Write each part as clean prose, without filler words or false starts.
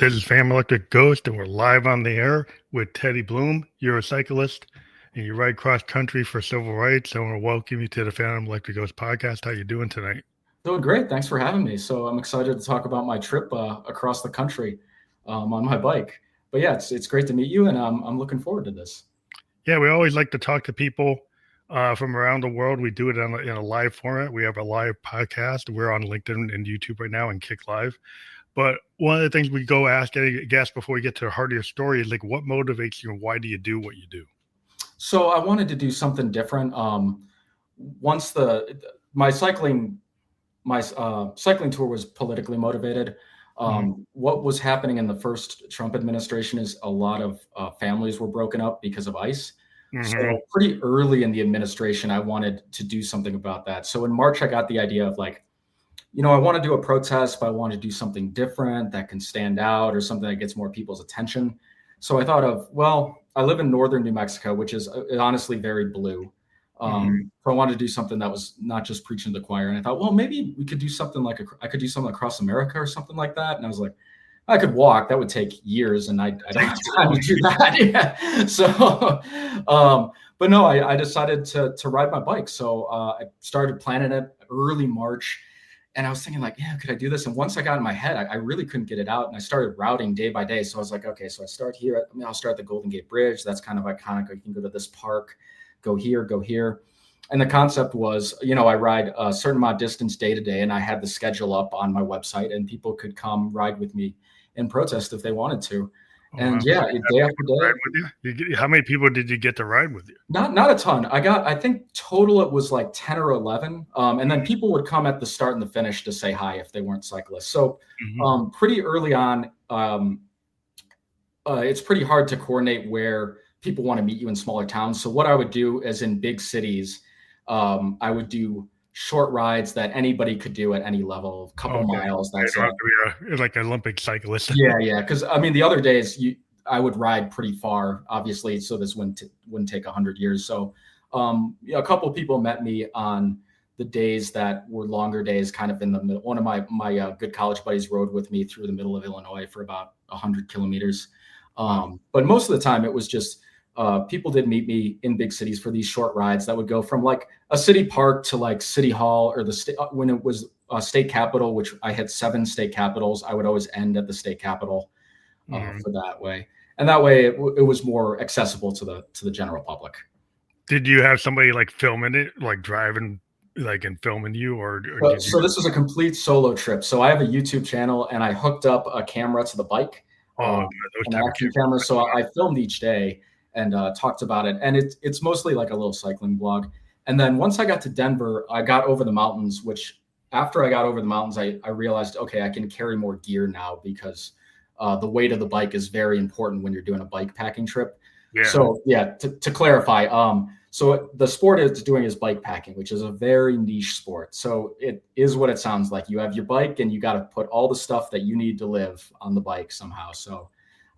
This is Fam Electric Ghost, and we're live on the air with Teddy Bloom. You're a cyclist, and you ride cross country for civil rights. I want to welcome you to the Fam Electric Ghost podcast. How you doing tonight? Doing great. Thanks for having me. So I'm excited to talk about my trip across the country on my bike. But yeah, it's great to meet you, and I'm looking forward to this. Yeah, we always like to talk to people from around the world. We do it in a live format. We have a live podcast. We're on LinkedIn and YouTube right now and Kick Live. But one of the things we go ask any guest before we get to the heart of your story is like, what motivates you and why do you do what you do? So I wanted to do something different. Once my cycling tour was politically motivated. What was happening in the first Trump administration is a lot of families were broken up because of ICE. So pretty early in the administration, I wanted to do something about that. So in March, I got the idea of like, I want to do a protest, but I want to do something different that can stand out or something that gets more people's attention. So I thought of, well, I live in northern New Mexico, which is honestly very blue. So I wanted to do something that was not just preaching to the choir. And I thought, well, maybe we could do something like I could do something across America or something like that. And I was like, I could walk. That would take years, and I don't have time to do that. Yeah. So, but no, I decided to ride my bike. So I started planning it early March. And I was thinking like, yeah, could I do this? And once I got in my head, I really couldn't get it out. And I started routing day by day. So I was like, okay, so I start here. I'll start at the Golden Gate Bridge. That's kind of iconic. You can go to this park, go here, go here. And the concept was, I ride a certain amount of distance day to day. And I had the schedule up on my website and people could come ride with me in protest if they wanted to. And yeah, day after day. How many people did you get to ride with you? Not a ton. I think total it was like 10 or 11. And then people would come at the start and the finish to say hi if they weren't cyclists. So pretty early on, it's pretty hard to coordinate where people want to meet you in smaller towns. So what I would do is in big cities, I would do short rides that anybody could do at any level, a couple miles. That's like an Olympic cyclist. Yeah. Because the other days I would ride pretty far, obviously. So this wouldn't take 100 years. So a couple of people met me on the days that were longer days, kind of in the middle. One of my good college buddies rode with me through the middle of Illinois for about 100 kilometers. But most of the time it was just people did meet me in big cities for these short rides that would go from like a city park to like City Hall or when it was a state capitol, which I had 7 state capitals. I would always end at the state capitol for that way. And that way it was more accessible to the general public. Did you have somebody like filming it, like driving like and filming you or so this was a complete solo trip. So I have a YouTube channel and I hooked up a camera to the bike. An action camera. So I filmed each day and talked about it. And it's mostly like a little cycling blog. And then once I got to Denver, I got over the mountains, which after I got over the mountains, I realized, okay, I can carry more gear now because the weight of the bike is very important when you're doing a bike packing trip. Yeah. So yeah, to clarify, so the sport it's doing is bike packing, which is a very niche sport. So it is what it sounds like. You have your bike and you got to put all the stuff that you need to live on the bike somehow. So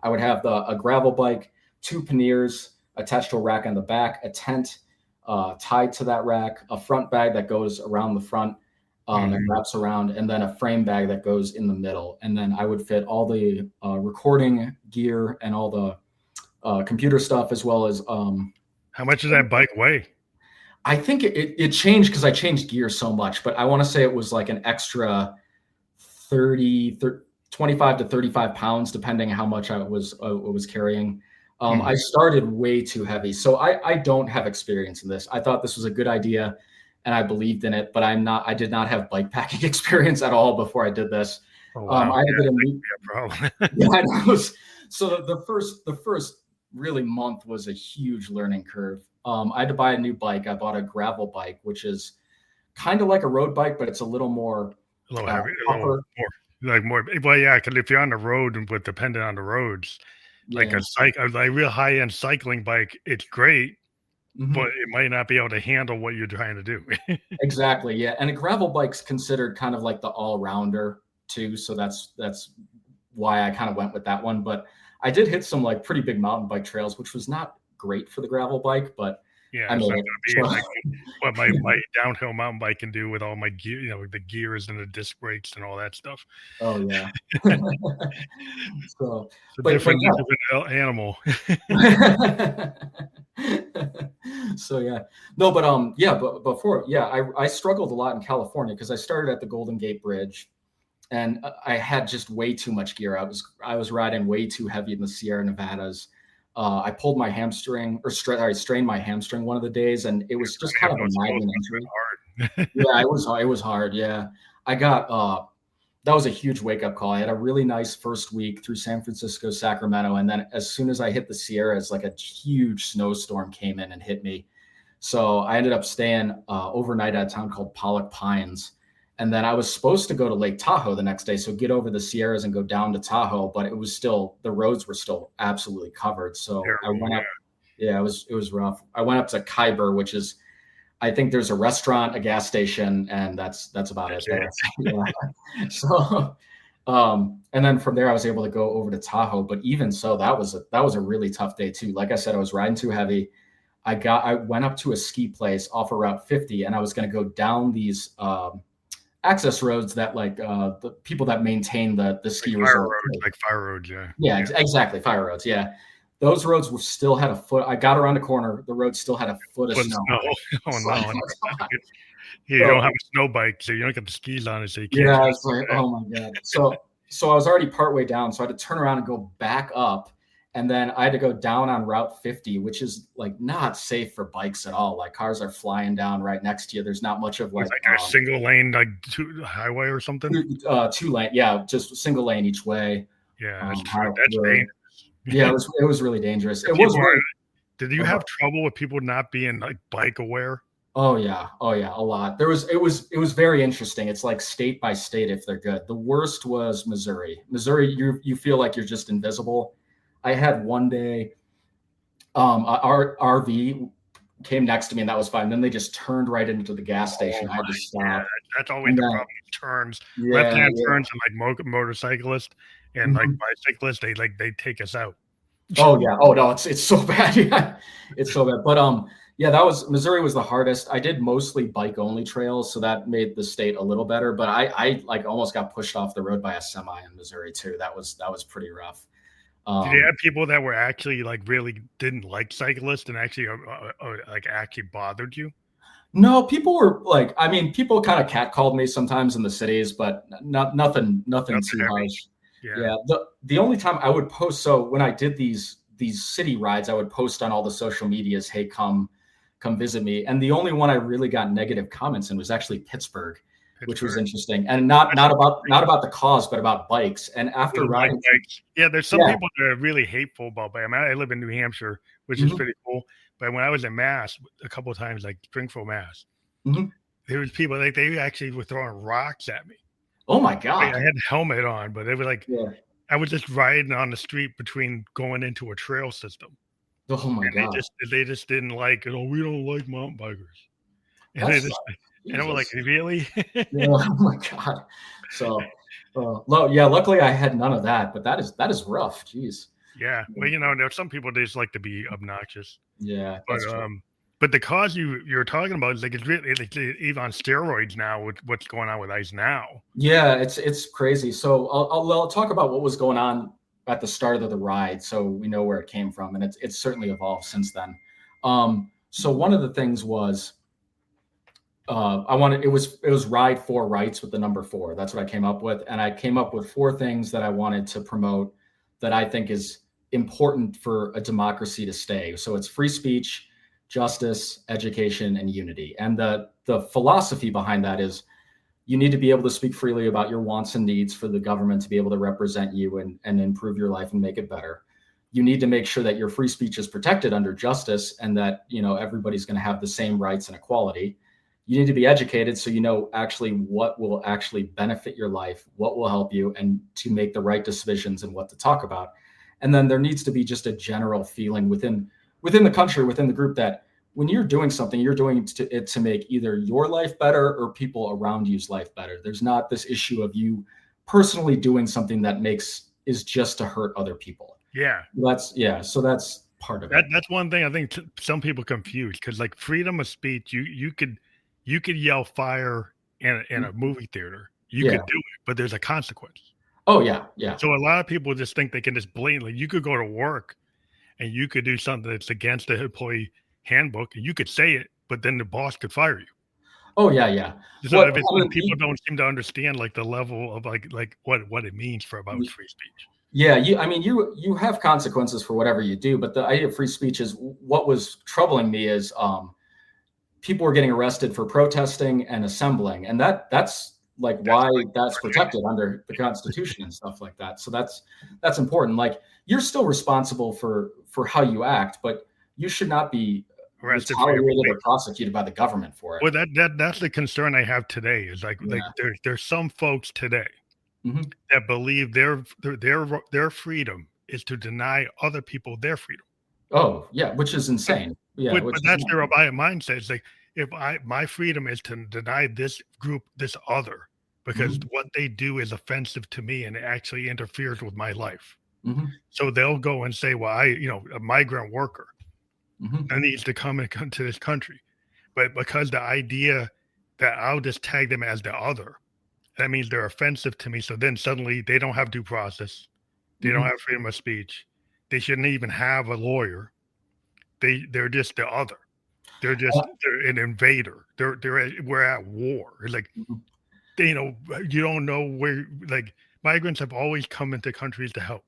I would have a gravel bike, 2 panniers attached to a rack on the back, a tent tied to that rack, a front bag that goes around the front and wraps around, and then a frame bag that goes in the middle. And then I would fit all the recording gear and all the computer stuff, as well as how much does that bike weigh? I think it changed because I changed gear so much, but I want to say it was like an extra 25 to 35 pounds, depending on how much I was carrying. I started way too heavy. So I don't have experience in this. I thought this was a good idea and I believed in it, but I did not have bike packing experience at all before I did this. Oh, wow. I had to get a problem. Yeah, so the first really month was a huge learning curve. I had to buy a new bike. I bought a gravel bike, which is kind of like a road bike, but it's a little more heavy, more. Well, yeah, because if you're on the road and dependent on the roads, like a real high end cycling bike, it's great, but it might not be able to handle what you're trying to do. Exactly, yeah. And a gravel bike's considered kind of like the all rounder too, so that's why I kind of went with that one. But I did hit some like pretty big mountain bike trails, which was not great for the gravel bike, but Yeah, I it's made not it. gonna be So like what my downhill mountain bike can do with all my gear, the gears and the disc brakes and all that stuff. oh yeah. So, It's a but yeah. different animal. So yeah, no, but yeah, but before, yeah, I struggled a lot in California because I started at the Golden Gate Bridge, and I had just way too much gear. I was riding way too heavy in the Sierra Nevadas. I pulled my hamstring, or I strained my hamstring one of the days, and it was just Yeah, kind of a those nagging must injury. have been hard. Yeah, it was hard. Yeah, I got that was a huge wake up call. I had a really nice first week through San Francisco, Sacramento, and then as soon as I hit the Sierras, like a huge snowstorm came in and hit me. So I ended up staying overnight at a town called Pollock Pines. And then I was supposed to go to Lake Tahoe the next day. So get over the Sierras and go down to Tahoe, but it was still, the roads were still absolutely covered. So I Terrible, went up, yeah, it was rough. I went up to Khyber, which is, I think there's a restaurant, a gas station, and that's about it that's there. it. Yeah. So and then from there I was able to go over to Tahoe. But even so, that was a really tough day too. Like I said, I was riding too heavy. I went up to a ski place off of Route 50, and I was going to go down these access roads that like the people that maintain the ski resort. Like fire roads, yeah. Yeah, Yeah. exactly. Fire roads. Yeah. Those roads were still had a foot. I got around a corner. The road still had a foot of But snow snow. on it. Oh, It's no. like, And oh, God. you don't So, have a snow bike, so you don't get the skis on it, so you can't yeah, go. it's like, oh my God. So I was already partway down. So I had to turn around and go back up. And then I had to go down on Route 50, which is like not safe for bikes at all. Like cars are flying down right next to you. There's not much of It's like like a single lane, like highway or something. two lane. Yeah, just single lane each way. Yeah, that's true. How That's really, yeah, dangerous. it was really dangerous. It was People are. really, Did you have trouble with people not being like bike aware? oh yeah, a lot. It was very interesting. It's like state by state if they're good. The worst was Missouri. Missouri, you feel like you're just invisible. I had one day, our RV came next to me and that was fine. Then they just turned right into the gas station. I had to Yeah, stop. that's always And the then, problem. Turns, left yeah, hand yeah. turns, and like motorcyclists and like Mhm. bicyclists, they take us out. Oh yeah. Oh no, it's so bad. Yeah, it's so bad. But yeah, that was Missouri was the hardest. I did mostly bike only trails, so that made the state a little better. But I like almost got pushed off the road by a semi in Missouri too. That was pretty rough. Did you Um, have people that were actually like really didn't like cyclists and actually like actually bothered you? no, people were like, I mean, people kind of catcalled me sometimes in the cities, but nothing Nothing too heavy. harsh. Yeah, Yeah, the only time I would post, so when I did these city rides, I would post on all the social medias, hey, come visit me. And the only one I really got negative comments in was actually Pittsburgh, which was Pittsburgh. interesting. And not about the cause, but about bikes. And after Like riding through, bikes. Yeah, there's some yeah. people that are really hateful about bike. I mean, I live in New Hampshire, which is Mhm, pretty cool. But when I was in Mass a couple of times, like Springfield, Mass, mhm. there was people like they actually were throwing rocks at me. Oh my I God. had a helmet on, but they were like Yeah. I was just riding on the street between going into a trail system, Oh my and God. they just didn't like it. Oh, we don't like mountain bikers, and That they just sucks. and I'm like, Jesus. really? Yeah, oh my God. So, yeah, luckily I had none of that, but that is rough. Jeez. Yeah, well, there's some people they just like to be obnoxious, Yeah, but that's true. but the cause you're talking about is like it's really it's even on steroids now with what's going on with ice now. Yeah, it's crazy. So I'll talk about what was going on at the start of the ride, so we know where it came from, and it's certainly evolved since then. So one of the things was I wanted it was ride four rights with the number four. That's what I came up with, and I came up with four things that I wanted to promote that I think is important for a democracy to stay. So it's free speech, justice, education, and unity. And the philosophy behind that is you need to be able to speak freely about your wants and needs for the government to be able to represent you and improve your life and make it better. You need to make sure that your free speech is protected under justice and that everybody's going to have the same rights and equality. You need to be educated so you know actually what will actually benefit your life, what will help you, and to make the right decisions and what to talk about. And then there needs to be just a general feeling within the country, within the group, that when you're doing something, you're doing it to make either your life better or people around you's life better. There's not this issue of you personally doing something that is just to hurt other people. Yeah, So that's part of That it. that's one thing I think some people confuse because like freedom of speech, you could yell fire in a movie theater. You Yeah. could do it, but there's a consequence. Oh yeah. Yeah. So a lot of people just think they can just blatantly. You could go to work and you could do something that's against the employee handbook, and you could say it, but then the boss could fire you. Oh yeah. Yeah. So What if it's I when mean, people don't seem to understand like the level of like what it means for about free speech. yeah. I mean, you have consequences for whatever you do, but the idea of free speech is what was troubling me is people were getting arrested for protesting and assembling, and that's like That's why that's protected under the Constitution and stuff like that. So that's important. Like you're still responsible for how you act, but you should not be arrested for your retaliated or belief. prosecuted by the government for it. Well, that's the concern I have today is like Yeah. there's some folks today Hmm. that believe their freedom is to deny other people their freedom. Oh yeah, which is But insane. Yeah, which but is that's not their good. mindset. It's like if my freedom is to deny this group this other because Hmm. what they do is offensive to me and it actually interferes with my life. Hmm. So they'll go and say, well, a migrant worker Hmm. that needs to come to this country. But because the idea that I'll just tag them as the other, that means they're offensive to me. So then suddenly they don't have due process. They don't Hmm. have freedom of speech. They shouldn't even have a lawyer. They're just the other. They're an invader. We're at war. It's like you don't know where like migrants have always come into countries to help.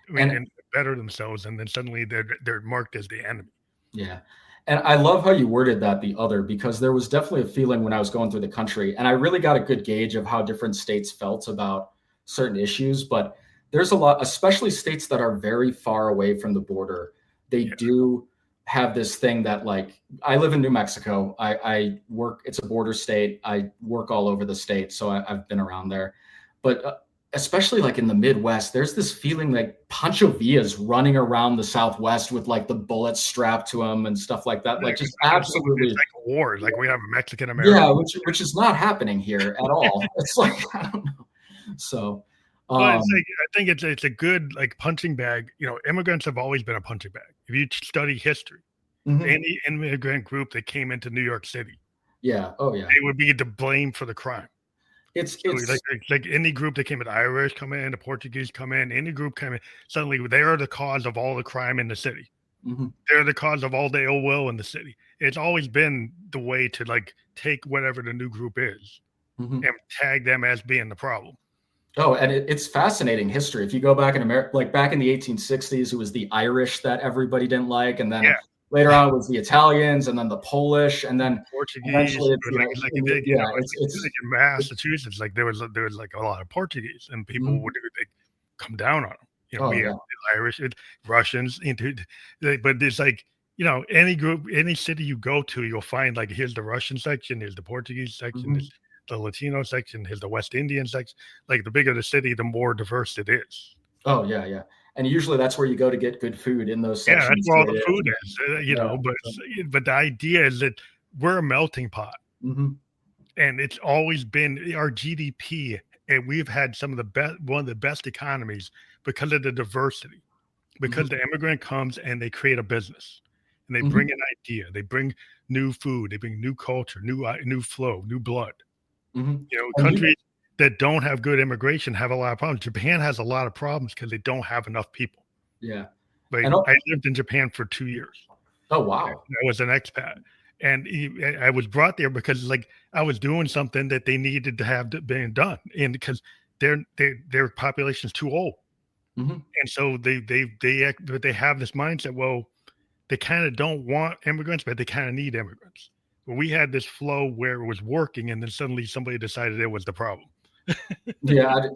I mean, And and better themselves, and then suddenly they're marked as the enemy. yeah. And I love how you worded that the other, because there was definitely a feeling when I was going through the country, and I really got a good gauge of how different states felt about certain issues. But there's a lot, especially states that are very far away from the border, they Yeah, do have this thing that, like, I live in New Mexico. I work, it's a border state. I work all over the state. So I've been around there. But especially like in the Midwest, there's this feeling like Pancho Villa's running around the Southwest with like the bullets strapped to him and stuff like that. Like just it's absolutely, like a war. Like we have a Mexican yeah, American. which is not happening here at all. It's like I don't know. So, But it's um, like I think it's a good like punching bag. Immigrants have always been a punching bag. If you study history, mhm, any immigrant group that came into New York City, yeah, oh yeah, they would be to blame for the crime. So it's like any group that came in, the Irish come in, the Portuguese come in, any group come in, suddenly they are the cause of all the crime in the city. mhm, They're the cause of all the ill will in the city. It's always been the way to like take whatever the new group is mhm. and tag them as being the problem. Oh, and it's fascinating history. If you go back in America, like back in the 1860s, it was the Irish that everybody didn't like, and then Yeah, later on it was the Italians, and then the Polish, and then Portuguese, eventually it's or yeah, like in it's Massachusetts, like there was like a lot of Portuguese, and people mhm. would they come down on them. We Oh have yeah. the Irish, Russians, but it's like any group, any city you go to, you'll find like here's the Russian section, here's the Portuguese section, Mhm. there's the Latino section, here's the West Indian section. Like the bigger the city, the more diverse it is. Oh yeah, yeah. And usually that's where you go to get good food, in those Yeah, that's sections where all too. the food Yeah, is, yeah. So, but the idea is that we're a melting pot. mhm, And it's always been our GDP, and we've had some of the best, one of the best economies because of the diversity. Because mhm, the immigrant comes and they create a business, and they mhm, bring an idea, they bring new food, they bring new culture, new flow, new blood. mhm. And you Countries that don't have good immigration have a lot of problems. Japan has a lot of problems because they don't have enough people. yeah. Like And I lived in Japan for 2 years. oh wow. I was an expat, and I was brought there because like I was doing something that they needed to have been done, and because their population is too old, Mhm. and so but they have this mindset. Well, they kind of don't want immigrants, but they kind of need immigrants. But we had this flow where it was working, and then suddenly somebody decided it was the problem. Yeah,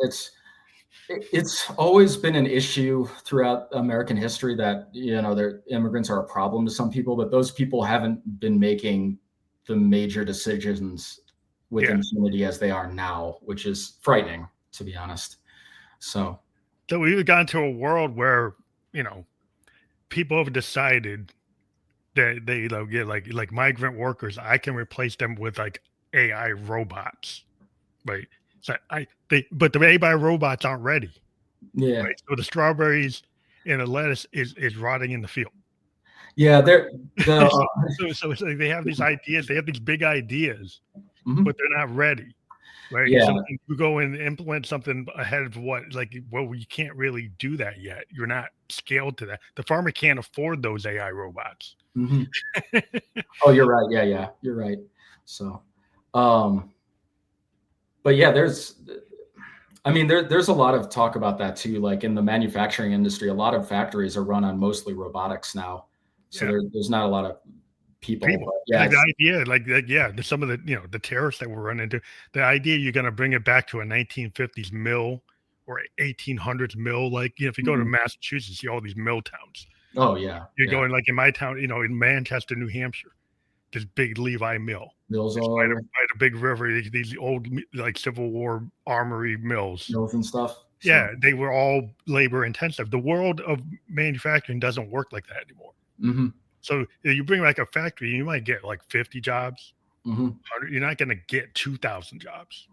it's always been an issue throughout American history that, their immigrants are a problem to some people, but those people haven't been making the major decisions with Yeah. impunity as they are now, which is frightening, to be honest. So, So we've gotten to a world where you know people have decided that they get like migrant workers. I can replace them with like AI robots. Right. So but the AI robots aren't ready. yeah. Right. So the strawberries and the lettuce is rotting in the field. Yeah, they're the So it's like they have these ideas, they have these big ideas, but mhm. they're not ready, right? So Yeah. when you go and implement something ahead of what, like, well, you can't really do that yet. You're not scaled to that. The farmer can't afford those AI robots. Mhm. Oh, you're right. Yeah, yeah, you're right. So, um, but yeah, I mean, there's a lot of talk about that too. Like in the manufacturing industry, a lot of factories are run on mostly robotics now. So Yeah. there's not a lot of people, People. but yeah, Like the it's idea, yeah, some of the, the terrorists that we're running into, the idea you're gonna bring it back to a 1950s mill or 1800s mill, like, if you go to mhm. Massachusetts, you see all these mill towns. Oh yeah, You're yeah. going, like, in my town, in Manchester, New Hampshire, this big Levi mill. Mills It's all by over, a big river, these old, like, Civil War armory mills. mills and stuff. So, Yeah, they were all labor intensive. The world of manufacturing doesn't work like that anymore. mhm, So, you bring, like, a factory, you might get, like, 50 jobs, mhm. 100, you're not gonna get 2,000 jobs.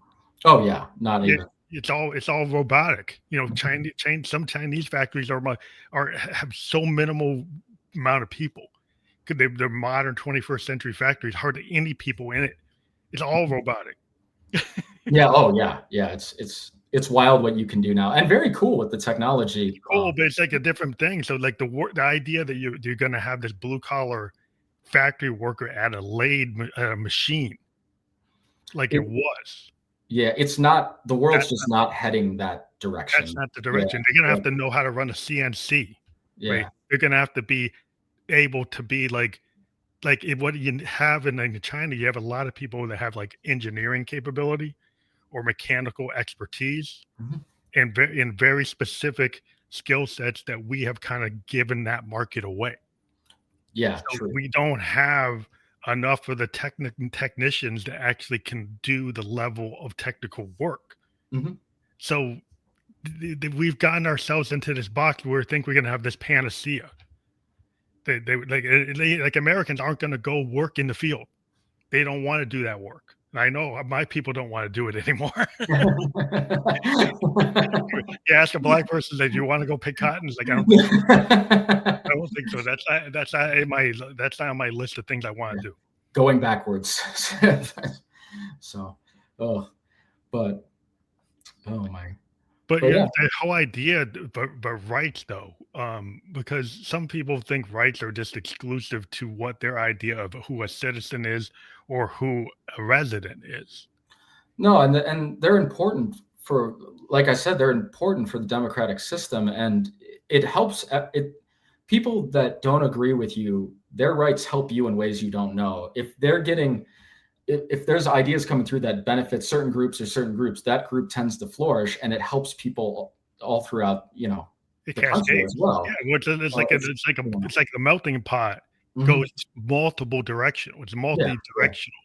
Oh yeah, not Yeah, even. it's all robotic. Mhm. Some Chinese factories have so minimal amount of people. 'Cause they're modern 21st century factories, hardly any people in it. It's all robotic. Yeah. Oh yeah, yeah. It's wild what you can do now, and very cool with the It's technology. cool, but it's like a different thing. So, like, the idea that you're gonna have this blue collar factory worker at a machine like it It, was, yeah, it's not the world's that's just not heading that that's direction. not the Yeah, direction. They're gonna yeah, have to know how to run a CNC, right? yeah. They're gonna have to be able to be what you have in China, you have a lot of people that have, like, engineering capability or mechanical expertise Mhm. and in very specific skill sets that we have kinda given that market away. Yeah, So true. we don't have enough of the technicians that actually can do the level of technical work. Mhm. So we've gotten ourselves into this box where we think we're gonna have this panacea. Like Americans aren't gonna go work in the field. They don't wanna do that work. And I know my people don't wanna do it anymore. You ask a black person, "Do you wanna go pick cotton?" It's like, "I don't think so. I don't think so. That's not on my list of things I wanna Yeah, do." going backwards. So, oh, but oh my, But, but yeah, the whole idea, but rights though, because some people think rights are just exclusive to what their idea of who a citizen is or who a resident is. no, and they're important for, like I said, they're important for the democratic system, and it helps. It people that don't agree with you, their rights help you in ways you don't know. If they're getting if there's ideas coming through that benefit certain groups or certain groups, that group tends to flourish, and it helps people all throughout, It the country as cascades. Yeah, well. which is it's So like yeah. it's like the melting pot Mhm. goes multiple direction. It's Yeah, yeah. multi-directional,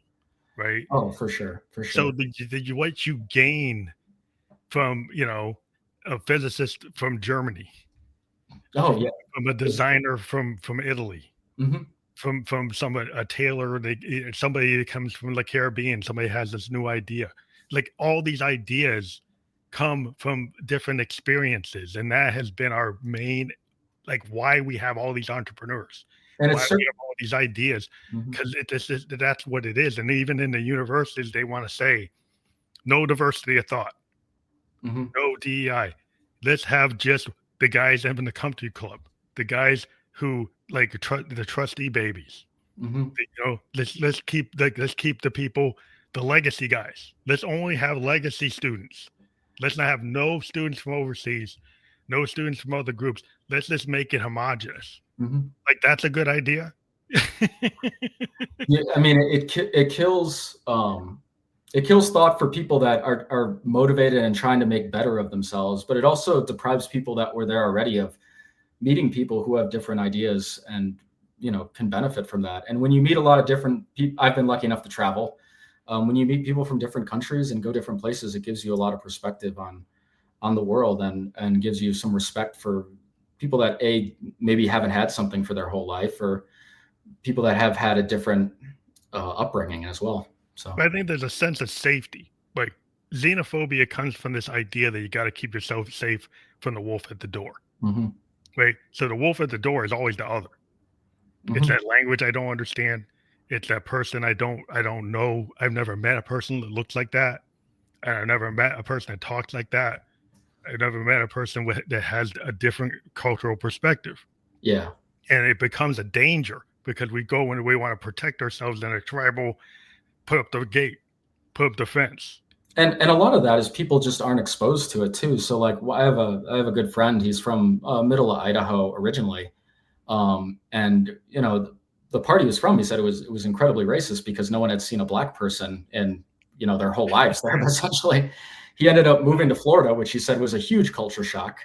right? Oh, for sure, for So sure. what you gain from, a physicist from Germany, Oh, yeah. from a It designer from Italy, mhm. from a tailor, somebody that comes from the Caribbean, somebody has this new idea. Like, all these ideas come from different experiences, and that has been our main, like, why we have all these entrepreneurs, And why it's we certain. have all these ideas, Mhm, because that's what it is. And even in the universities, they want to say no diversity of thought, mhm, no DEI. Let's have just the guys having the country club, the guys who, like, the trustee babies. mhm, Let's keep the people, the legacy guys. Let's only have legacy students. Let's not have no students from overseas, no students from other groups. Let's just make it homogenous. mhm. Like, that's a good idea. Yeah, I mean, it kills thought for people that are motivated and trying to make better of themselves, but it also deprives people that were there already of meeting people who have different ideas and, can benefit from that. And when you meet a lot of different people, I've been lucky enough to travel. When you meet people from different countries and go different places, it gives you a lot of perspective on the world, and gives you some respect for people that maybe haven't had something for their whole life, or people that have had a different upbringing as well. So, But I think there's a sense of safety. Like, xenophobia comes from this idea that you got to keep yourself safe from the wolf at the door, mhm. right? So the wolf at the door is always the other. It's Hmm. that language I don't understand. It's that person I don't know. I've never met a person that looks like that, and I've never met a person that talks like that. I've never met a person that has a different cultural perspective, Yeah. and it becomes a danger because we go when we want to protect ourselves in a tribal, put up the gate, put up the fence. And a lot of that is people just aren't exposed to it too. So like I have a good friend. He's from middle of Idaho originally, and the part he was from, he said it was incredibly racist because no one had seen a black person in their whole lives there. But essentially, he ended up moving to Florida, which he said was a huge culture shock.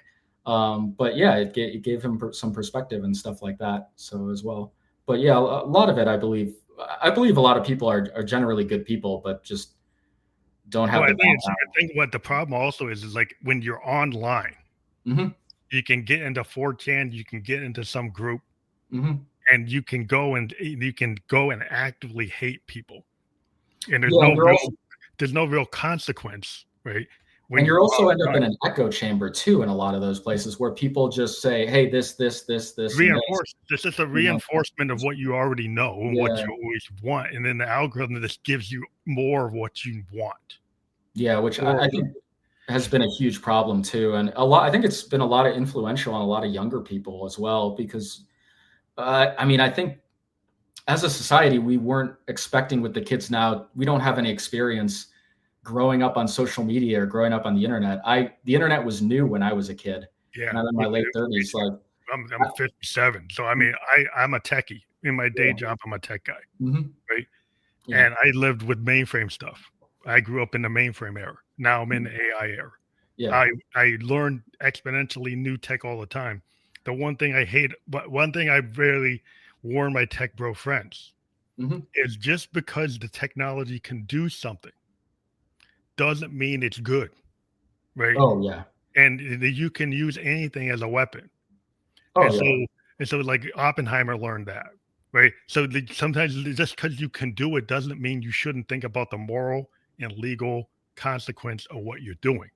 But yeah, it gave him some perspective and stuff like that. So as well. But yeah, a lot of it, I believe a lot of people are generally good people, but just don't Well, have the I think what the problem also is like when you're online, background. you can get into 4chan, you can get into some group, Hmm. Hmm. and you can go and actively hate people, and Yeah, there's no real consequence, right? When and you're you're also end up online, in an echo chamber too in a lot of those places where people just say, "Hey, this, and this." reinforce this is a You know? reinforcement of what you already know and what Yeah, you always want, and then the algorithm just gives you more of what you want. yeah, which Or I think has been a huge problem too, and a lot. I think it's been a lot of influential on a lot of younger people as well because I mean, I think as a society we weren't expecting with the kids now. We don't have any experience growing up on social media or growing up on the internet. The internet was new when I was a kid, yeah, and I'm in me my late me 30s. too. Like, I'm 57, so I mean, I'm a techie in my day yeah, job. I'm a tech guy, hmm, right? yeah, And I lived with mainframe stuff. I grew up in the mainframe era. Now I'm in the AI era. yeah, I learn exponentially new tech all the time. The one thing I hate, but one thing I rarely warn my tech bro friends hmm, is just because the technology can do something doesn't mean it's good, right? oh yeah, And you can use anything as a weapon. oh And so yeah, like Oppenheimer learned that, right? So sometimes just because you can do it doesn't mean you shouldn't think about the moral and legal consequence of what you're doing.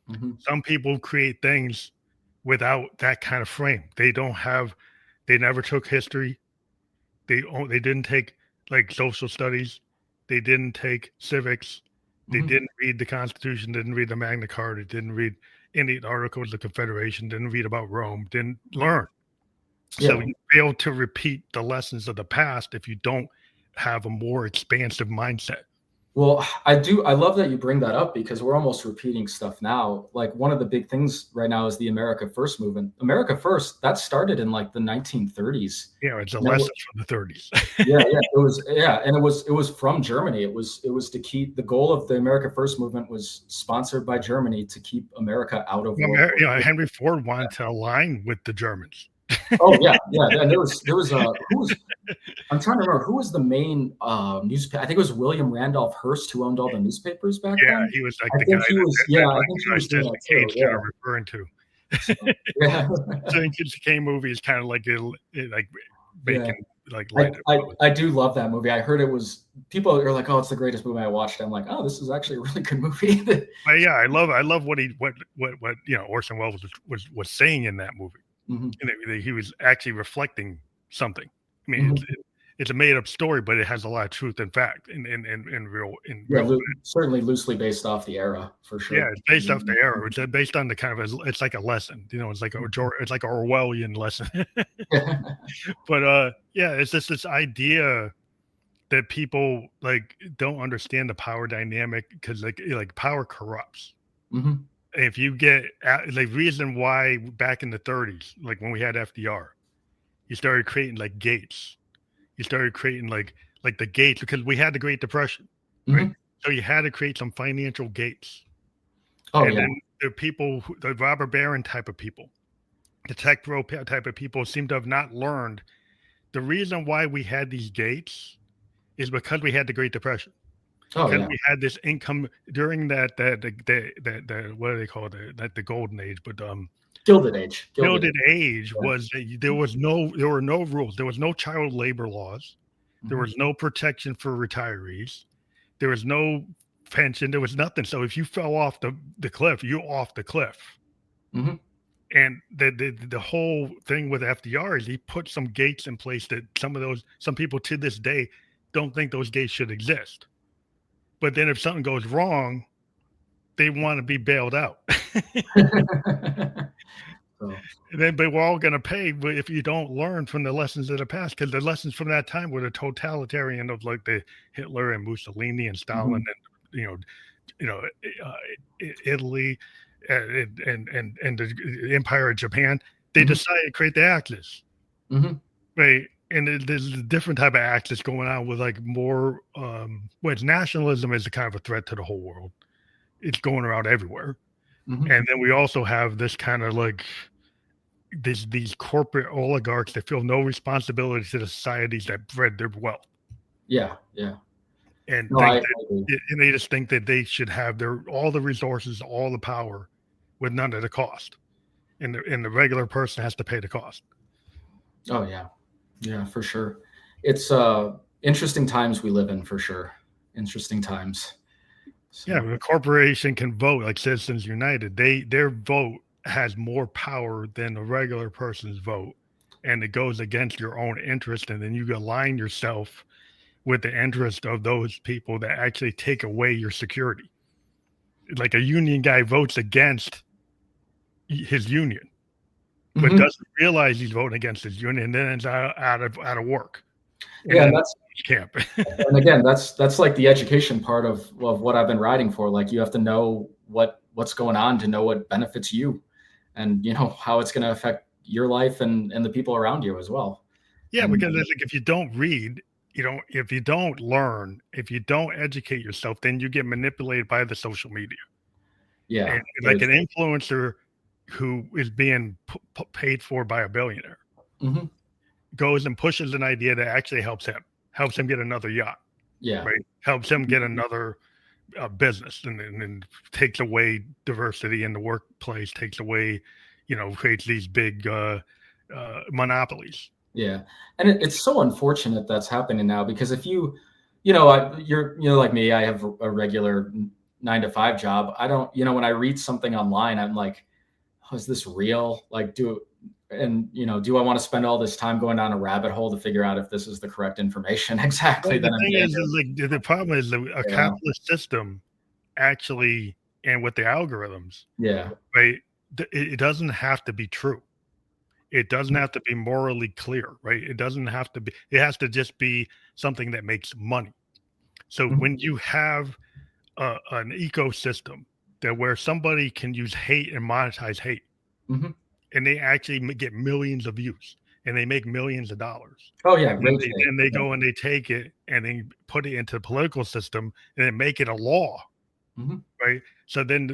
hmm, Some people create things without that kind of frame. They never took history. They didn't take like social studies. They didn't take civics. They hmm, didn't read the Constitution. Didn't read the Magna Carta. Didn't read any Articles of the Confederation. Didn't read about Rome. Didn't learn. So yeah. you fail to repeat the lessons of the past if you don't have a more expansive mindset. Well, I love that you bring that up because we're almost repeating stuff now. Like one of the big things right now is the America First movement. America First, that started in like the 1930s. You know, it's a And lesson from the 30s. yeah, yeah, and it was from Germany. It was to keep the goal of the America First movement was sponsored by Germany to keep America out of Well, World War II. Henry Ford wanted to align with the Germans. Oh yeah, yeah. And there was who was I'm trying to remember who was the main newspaper. I think it was William Randolph Hearst who owned all the newspapers back Yeah, then. he was like I the guy think he was, that yeah, I like think he was doing Citizen that Kane too. started Yeah. referring to. So yeah, Citizen Kane movie is kind of like like yeah. making like I, light of I politics. I do love that movie. I heard it was people are like, oh, it's the greatest movie I watched. I'm like, oh, this is actually a really good movie. But yeah, I love what Orson Welles was saying in that movie. Hmm. And he was actually reflecting something. I mean, Hmm. it's a made up story, but it has a lot of truth and fact in Yeah, real. certainly loosely based off the era for Yeah, sure. it's based off the era. It's based on the kind of it's like a lesson. You know, it's like a Orwellian lesson. But yeah, it's just this idea that people like don't understand the power dynamic because like power corrupts. Hmm. If you get the reason why back in the 30s, like when we had FDR, you started creating like gates. You started creating like the gates because we had the Great Depression, right? Hmm. So you had to create some financial gates. Oh And yeah. then the people, the robber baron type of people, the tech bro type of people seem to have not learned the reason why we had these gates is because we had the Great Depression. Oh Because yeah. we had this income during the what do they call it? Not the golden age, but Gilded Age. Gilded Gilded Age. Age Yeah. was there were no rules. There was no child labor laws. There Hmm. was no protection for retirees. There was no pension. There was nothing. So if you fell off the cliff, you off the cliff. Hmm. And the whole thing with FDR is he put some gates in place that some people to this day don't think those gates should exist. But then if something goes wrong, they want to be bailed out. So, And then, but we're all going to pay if you don't learn from the lessons of the past, because the lessons from that time were the totalitarian of like the Hitler and Mussolini and Stalin mhm, and you know uh, Italy and the Empire of Japan. They mhm, decided to create the Axis, mhm. right? And there's a different type of Axis going on with like more, which nationalism is a kind of a threat to the whole world. It's going around everywhere. Mhm. And then we also have this kind of like these corporate oligarchs that feel no responsibility to the societies that bred their wealth Yeah, yeah. and No, I agree. and they just think that they should have their all the resources, all the power with none of the cost. And the regular person has to pay the cost. Oh, yeah. Yeah, for sure. It's, interesting times we live in for sure. Interesting times. Yeah, So, the corporation can vote like Citizens United. Their vote has more power than a regular person's vote. And it goes against your own interest. And then you align yourself with the interest of those people that actually take away your security. Like a union guy votes against his union, but mhm. doesn't realize he's voting against his union, and then ends out of work and Yeah, and then that's camp. and again, that's like the education part of what I've been writing for. Like, you have to know what's going on to know what benefits you, and, how it's gonna affect your life and the people around you as well. Yeah, And because it's like if you don't read, if you don't learn, if you don't educate yourself, then you get manipulated by the social media. yeah, And very like an true. influencer who is being paid for by a billionaire Mhm. goes and pushes an idea that actually helps him get another yacht, Yeah. right? Helps him get another business, and takes away diversity in the workplace, takes away, creates these big monopolies. Yeah, and it's so unfortunate that's happening now because if you're like me, I have a regular 9 to 5 job. I don't, when I read something online, I'm like, oh, is this real? Like, do I want to spend all this time going down a rabbit hole to figure out if this is the correct information Well, exactly the that I'm thing getting? is like the problem is that a Yeah, capitalist system actually, and with the algorithms, yeah, right? It doesn't have to be true. It doesn't have to be morally clear, right? It doesn't have to be. It has to just be something that makes money. So mhm, when you have an ecosystem that where somebody can use hate and monetize hate, mhm. and they actually get millions of views, and they make millions of dollars, Oh yeah, and then rage bait. they Yeah. go and they take it and they put it into the political system and then make it a law, Mhm, right? So then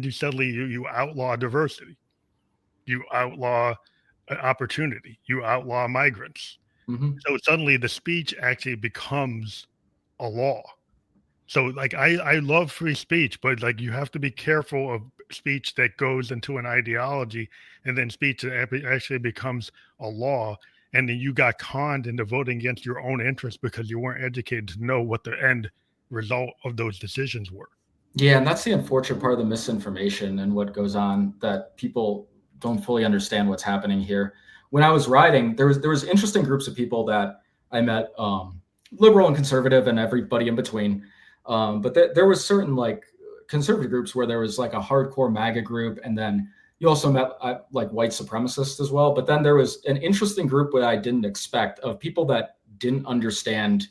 you suddenly you outlaw diversity, you outlaw opportunity, you outlaw migrants. mhm, So suddenly the speech actually becomes a law. So like I love free speech, but like you have to be careful of speech that goes into an ideology and then speech that actually becomes a law. And then you got conned into voting against your own interests because you weren't educated to know what the end result of those decisions were. Yeah, and that's the unfortunate part of the misinformation and what goes on that people don't fully understand what's happening here. When I was writing, there was interesting groups of people that I met, liberal and conservative and everybody in between. But there was certain like conservative groups where there was like a hardcore MAGA group, and then you also met like white supremacists as well. But then there was an interesting group that I didn't expect of people that didn't understand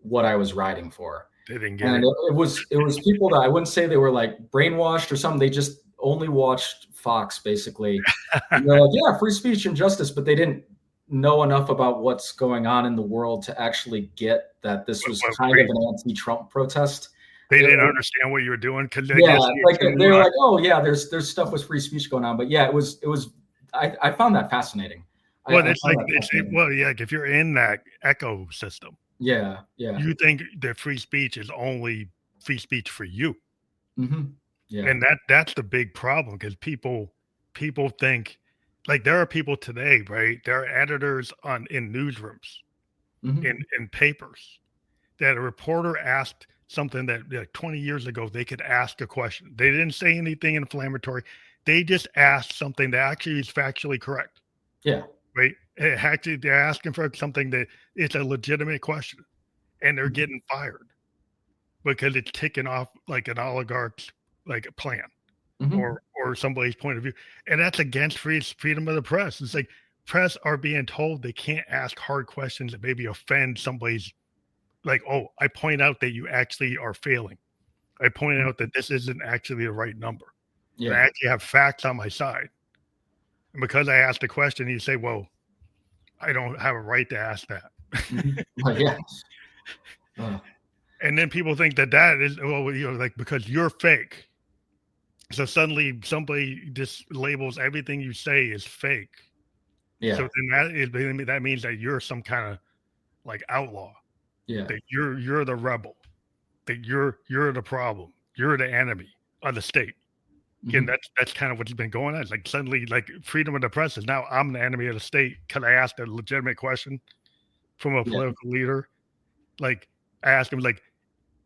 what I was writing for. They didn't get And it. it was people that I wouldn't say they were like brainwashed or something. They just only watched Fox basically. And they're like, yeah, free speech and justice, but they didn't know enough about what's going on in the world to actually get that this was Well, kind of an anti-Trump protest. they It, didn't understand what you were doing because I yeah, guess you're like too. they were like, oh yeah, there's stuff with free speech going on, but yeah, it was. I found that fascinating. I Well, found it's like that fascinating. well, yeah. Like if you're in that ecosystem, Yeah, yeah, you think that free speech is only free speech for you. hmm yeah, And that's the big problem because people think like there are people today, right? There are editors in newsrooms, hmm in papers that a reporter asked something that like 20 years ago they could ask a question. They didn't say anything inflammatory. They just asked something that actually is factually correct, Yeah. right? Actually, they're asking for something that it's a legitimate question, and they're Mhm. getting fired because it's ticking off like an oligarch's like a plan Mhm. or somebody's point of view, and that's against freedom of the press. It's like press are being told they can't ask hard questions that maybe offend somebody's like, oh, I point out that you actually are failing. I pointed out that this isn't actually the right number. And I Yeah. actually have facts on my side. And because I asked a question, you say, well, I don't have a right to ask that. Mhm. Yeah. Uh, And then people think that that is, well, like because you're fake. So suddenly somebody just labels everything you say as fake. So yeah. then that means that you're some kind of like outlaw, Yeah. that you're the rebel, that you're the problem, you're the enemy of the state. Again, Mhm. that's kind of what's been going on. It's like suddenly, like freedom of the press is now I'm the enemy of the state. Can I ask a legitimate question from a Yeah. political leader? Like I asked him, like,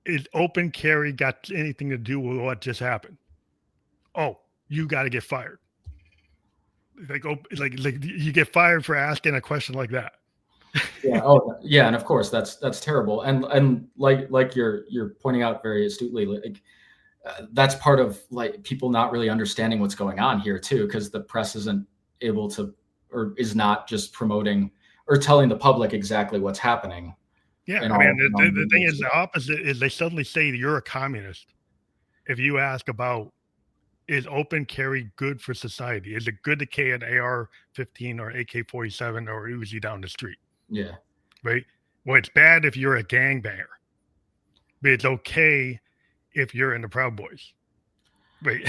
is open carry got anything to do with what just happened? Oh, you got to get fired. Like, oh, like you get fired for asking a question like that. Yeah. Oh, yeah. And of course, that's terrible. And like you're pointing out very astutely, like that's part of like people not really understanding what's going on here too, because the press isn't able to, or is not just promoting or telling the public exactly what's happening Yeah, in I mean, all the thing medias. is, the opposite is they suddenly say you're a communist if you ask about is open carry good for society? Is it good to carry an AR-15 or AK-47 or Uzi down the street? Yeah. Right? Well, it's bad if you're a gangbanger, but it's okay if you're in the Proud Boys. Right.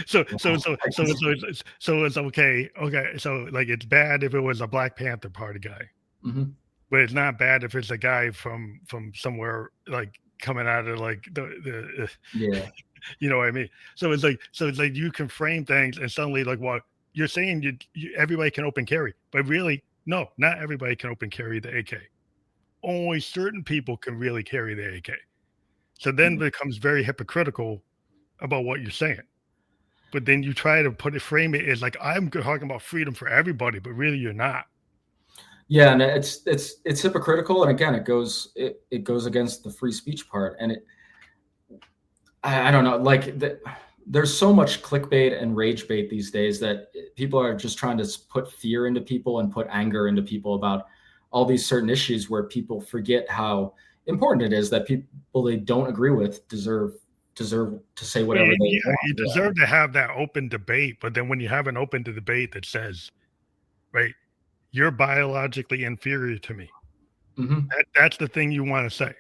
so so Yeah. so I so guess. so it's so it's okay. Okay. So like it's bad if it was a Black Panther Party guy, Mhm. but it's not bad if it's a guy from somewhere like coming out of like the Yeah. you know what I mean? So it's like you can frame things and suddenly like what you're saying everybody can open carry, but really no, not everybody can open carry the AK. Only certain people can really carry the AK. So then it Yeah. becomes very hypocritical about what you're saying. But then you try to frame it as like I'm talking about freedom for everybody, but really you're not. Yeah, and it's hypocritical, and again, it goes against the free speech part, and I don't know, like there's so much clickbait and rage bait these days that people are just trying to put fear into people and put anger into people about all these certain issues where people forget how important it is that people they don't agree with deserve to say Well, whatever they yeah, want. you deserve to have that open debate, but then when you have an open debate that says, right, you're biologically inferior to me, Yeah. Hmm. that's the thing you want to say.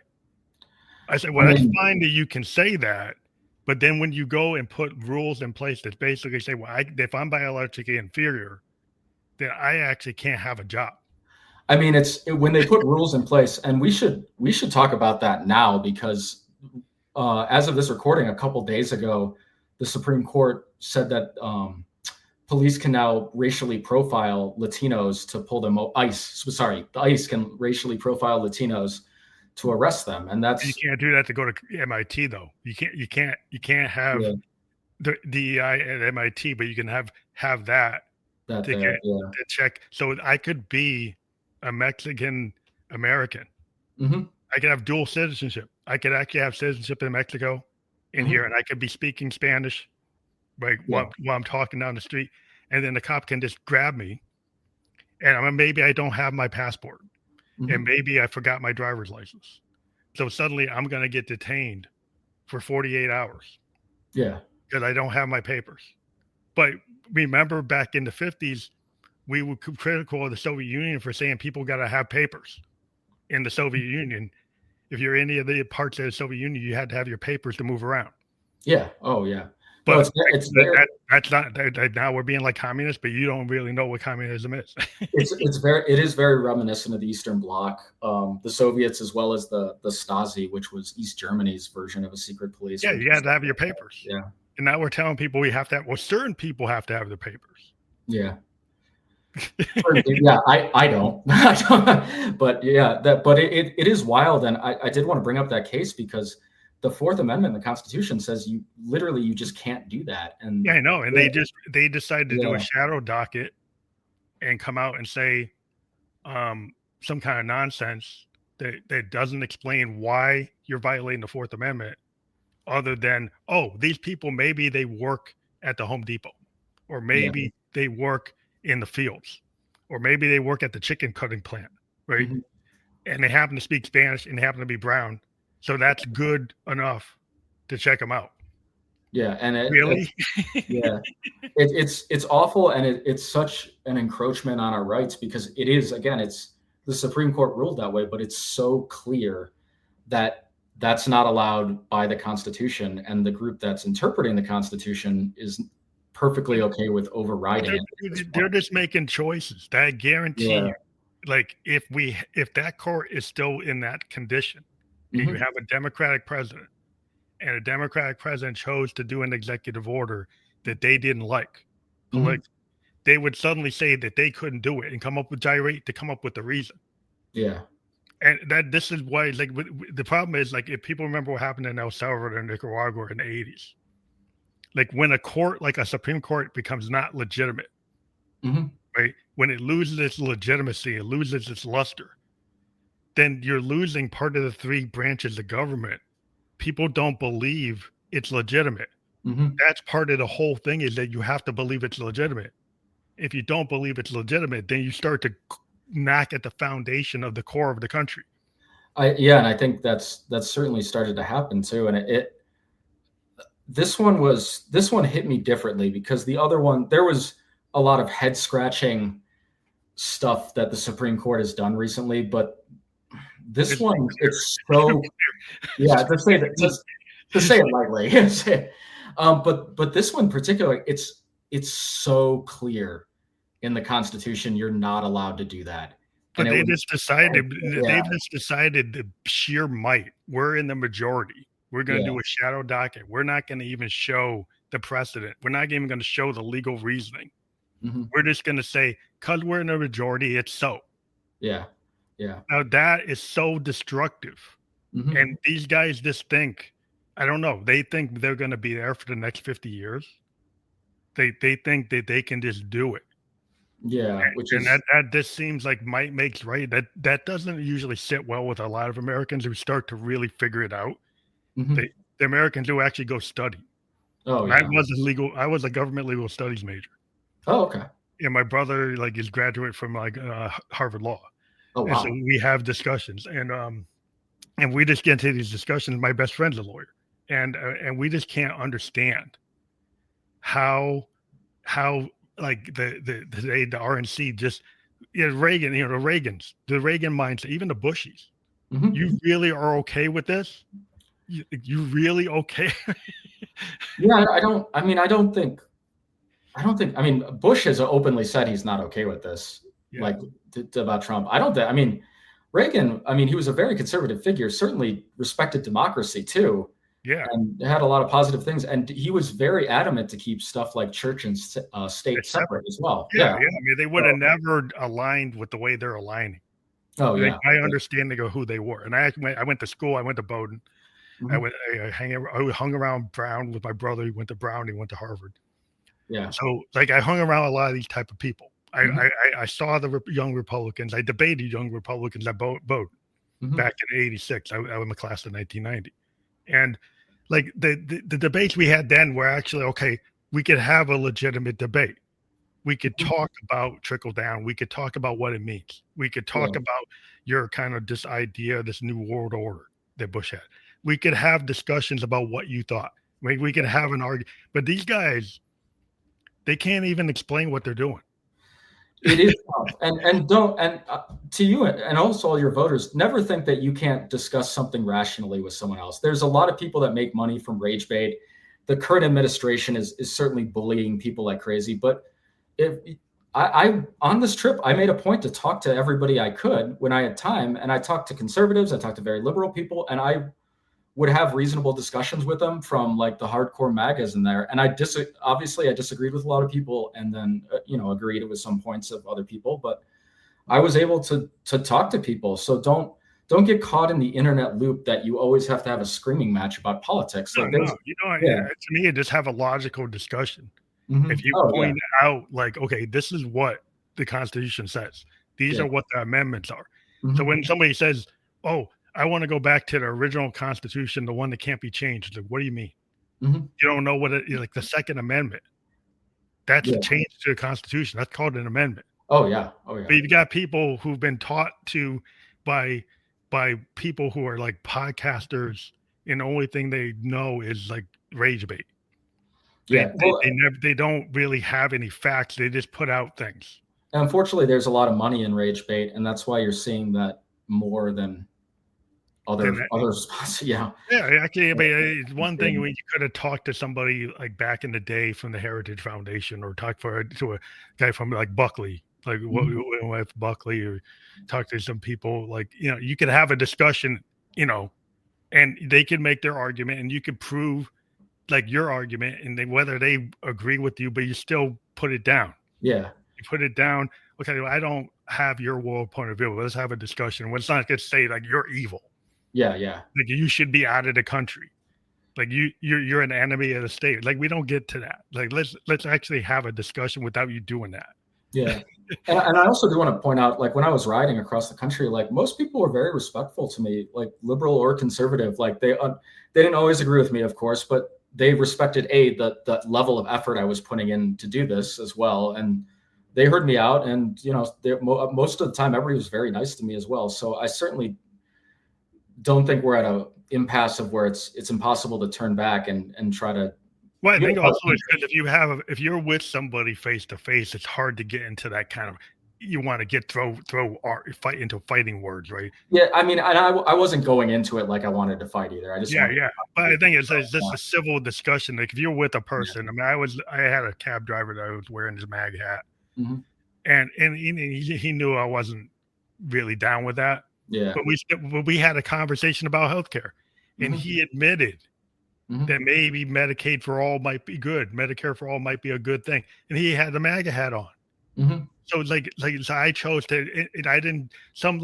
I said, I well, that's mean, fine that you can say that, but then when you go and put rules in place that basically say, well, if I'm biologically inferior, then I actually can't have a job. when they put rules in place, and we should talk about that now because as of this recording, a couple days ago, the Supreme Court said that police can now racially profile Latinos to pull them. The ICE can racially profile Latinos to arrest them, and You that's can't do that to go to MIT though. You can't have yeah, the DEI at MIT, but you can have that that to get there. Yeah. to check. So I could be a Mexican American. Hmm. I could have dual citizenship. I could actually have citizenship in Mexico in Hmm. here, and I could be speaking Spanish, right, Yeah. while I'm talking down the street, and then the cop can just grab me, and maybe I don't have my passport, and Hmm. maybe I forgot my driver's license. So suddenly I'm going to get detained for 48 hours Yeah. because I don't have my papers. But remember back in the 50s, we were critical of the Soviet Union for saying people got to have papers in the Soviet Union. If you're any of the parts of the Soviet Union, you had to have your papers to move around. Yeah. Oh yeah. No, But it's very that's not now we're being like communists, but you don't really know what communism is. it is very reminiscent of the Eastern Bloc, the Soviets as well as the Stasi, which was East Germany's version of a secret police. Yeah, Which you got was to have your papers. yeah. And now we're telling people we have to have, well, certain people have to have their papers. Yeah. Yeah, I don't. But yeah, it is wild. And I did want to bring up that case because the Fourth Amendment in the Constitution says you literally you just can't do that. And Yeah, I know. And they decided to do a yeah, shadow docket and come out and say some kind of nonsense that doesn't explain why you're violating the Fourth Amendment, other than, oh, these people, maybe they work at the Home Depot, or yeah, maybe they work in the fields, or maybe they work at the chicken cutting plant, right? mhm, And they happen to speak Spanish and they happen to be brown. So that's good enough to check them out. yeah, and Really? yeah, it's awful, and it's such an encroachment on our rights because it is, again, it's the Supreme Court ruled that way, but it's so clear that that's not allowed by the Constitution, and the group that's interpreting the Constitution is perfectly okay with But overriding it at this they're point. just making choices that I guarantee Yeah. you. Like if that court is still in that condition, and you Hmm. have a Democratic president, and a Democratic president chose to do an executive order that they didn't like, Hmm. they would suddenly say that they couldn't do it and come up with gyrate to come up with the reason. Yeah. And that this is why, like, the problem is, like, if people remember what happened in El Salvador and Nicaragua in the 80s, like when a court, like a Supreme Court, becomes not legitimate, Hmm. right? When it loses its legitimacy, it loses its luster, then you're losing part of the three branches of government. People don't believe it's legitimate. Hmm. That's part of the whole thing, is that you have to believe it's legitimate. If you don't believe it's legitimate, then you start to knock at the foundation of the core of the country. Yeah, and I think that's certainly started to happen too. And this one hit me differently because the other one, there was a lot of head scratching stuff that the Supreme Court has done recently, but this It's pretty one, clear. it's It's so, pretty yeah, clear. to say that, to say it lightly. But this one in particular, it's so clear in the Constitution you're not allowed to do that, and But it they would, just decided, yeah, they've just decided the sheer might. We're in the majority. We're going to yeah, do a shadow docket. We're not going to even show the precedent. We're not even going to show the legal reasoning. hmm, We're just going to say, because we're in the majority, it's so. yeah, yeah, Now, that is so destructive. hmm, And these guys just think, I don't know, they think they're going to be there for the next 50 years. They think that they can just do it. yeah, which And is, that just seems like might makes right. That doesn't usually sit well with a lot of Americans who start to really figure it out. hmm, They the Americans who actually go study. oh And yeah, I was a government legal studies major. oh okay, And my brother, like, is graduate from, like, Harvard Law. oh And so wow, we have discussions, and we just get into these discussions. My best friend's a lawyer, and we just can't understand how how like the RNC just, Reagan, the Reagan mindset, even the Bushies. hmm, You really are okay with this? You really okay? yeah. I mean, I don't think. I mean, Bush has openly said he's not okay with this, Yeah, like about Trump. I don't think. I mean, Reagan. I mean, he was a very conservative figure. Certainly respected democracy too, yeah, and had a lot of positive things. And he was very adamant to keep stuff like church and state it's separate. separate as well. Yeah, Yeah. yeah. I mean, they would have So, never aligned with the way they're aligning. oh Like, yeah. I Yeah. understand they go who they were, and I went to school. I went to Bowdoin. Hmm. I hung around Brown with my brother. He went to Brown. He went to Harvard. Yeah. So, like, I hung around a lot of these type of people. Hmm. I saw the young Republicans. I debated young Republicans at Bowdoin Hmm. back in '86. I was in the class in 1990, and like the debates we had then were actually okay. We could have a legitimate debate. We could Hmm. talk about trickle down. We could talk about what it means. We could talk Yeah. about your kind of this idea, this new world order that Bush had. We could have discussions about what you thought. We could have an argument. But these guys, they can't even explain what they're doing. It is tough, and don't, and to you and also all your voters, never think that you can't discuss something rationally with someone else. There's a lot of people that make money from rage bait. The current administration is certainly bullying people like crazy, but if I on this trip, I made a point to talk to everybody I could when I had time, and I talked to conservatives, I talked to very liberal people, and I would have reasonable discussions with them from like the hardcore magas in there. And obviously I disagreed with a lot of people, and then agreed with some points of other people. But I was able to talk to people. So don't get caught in the internet loop that you always have to have a screaming match about politics. No, Like no, there's, yeah. to me, just have a logical discussion. If you Oh yeah. point out, like, okay, this is what the Constitution says. These Yeah. are what the amendments are. So Hmm. when somebody says, "Oh, I want to go back to the original Constitution, the one that can't be changed," like, what do you mean? Hmm. You don't know what it like the Second Amendment. That's a Yeah. change to the Constitution. That's called an amendment. Oh yeah. Oh But yeah. you've got people who've been taught to by people who are like podcasters, and the only thing they know is like rage bait. Yeah. Well, They don't really have any facts. They just put out things. unfortunately, there's a lot of money in rage bait, and that's why you're seeing that more than Then other spots. Yeah. yeah, actually, I mean, it's one thing Yeah. when you could have talked to somebody like back in the day from the Heritage Foundation, or talk to a guy from like Buckley, like what Mhm. with Buckley, or talk to some people like you could have a discussion, and they could make their argument, and you could prove like your argument, and whether they agree with you, but you still put it down. Yeah. You put it down. Okay, well, I don't have your world point of view. Let's have a discussion. Let's not just say like you're evil. Yeah. Yeah. Like you should be out of the country. Like you're an enemy of the state. Like we don't get to that. Like let's actually have a discussion without you doing that. Yeah. And I also do want to point out, like when I was riding across the country, like most people were very respectful to me, like liberal or conservative. Like they didn't always agree with me, of course, but they respected the level of effort I was putting in to do this as well, and they heard me out. And most of the time, everybody was very nice to me as well. So I certainly don't think we're at a impasse of where it's impossible to turn back and try to. Well, I think also it's because if you're with somebody face to face, it's hard to get into that kind of. You want to get fight into fighting words, right? Yeah, I mean, and I wasn't going into it like I wanted to fight either. I just Yeah, wanted yeah. But I think it's just to. a civil discussion. Like if you're with a person, I mean, I had a cab driver that was wearing his MAG hat, Mhm. and he knew I wasn't really down with that. Yeah. But we had a conversation about healthcare, and Mhm. he admitted Mhm. that maybe Medicaid for all might be good, Medicare for all might be a good thing, and he had the MAGA hat on. Mhm. So so I chose to, and I didn't. Some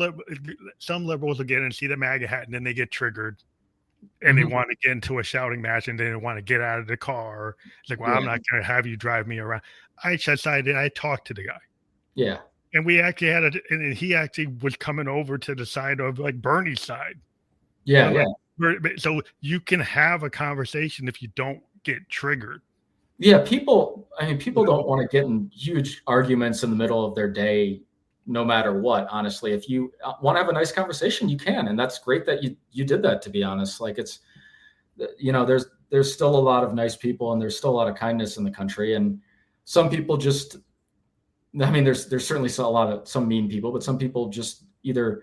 liberals will get in and see the MAGA hat, and then they get triggered, and they Mhm. want to get into a shouting match, and they want to get out of the car. It's like, well, I'm Yeah. not going to have you drive me around. I decided I talked to the guy, Yeah. and we actually had and he actually was coming over to the side of like Bernie's side. Yeah. I'm Yeah. like, so you can have a conversation if you don't get triggered. Yeah. People don't want to get in huge arguments in the middle of their day, no matter what. Honestly, if you want to have a nice conversation, you can, and that's great that you did that. To be honest, like there's still a lot of nice people, and there's still a lot of kindness in the country, and some people just. I mean, there's certainly a lot of some mean people, but some people just either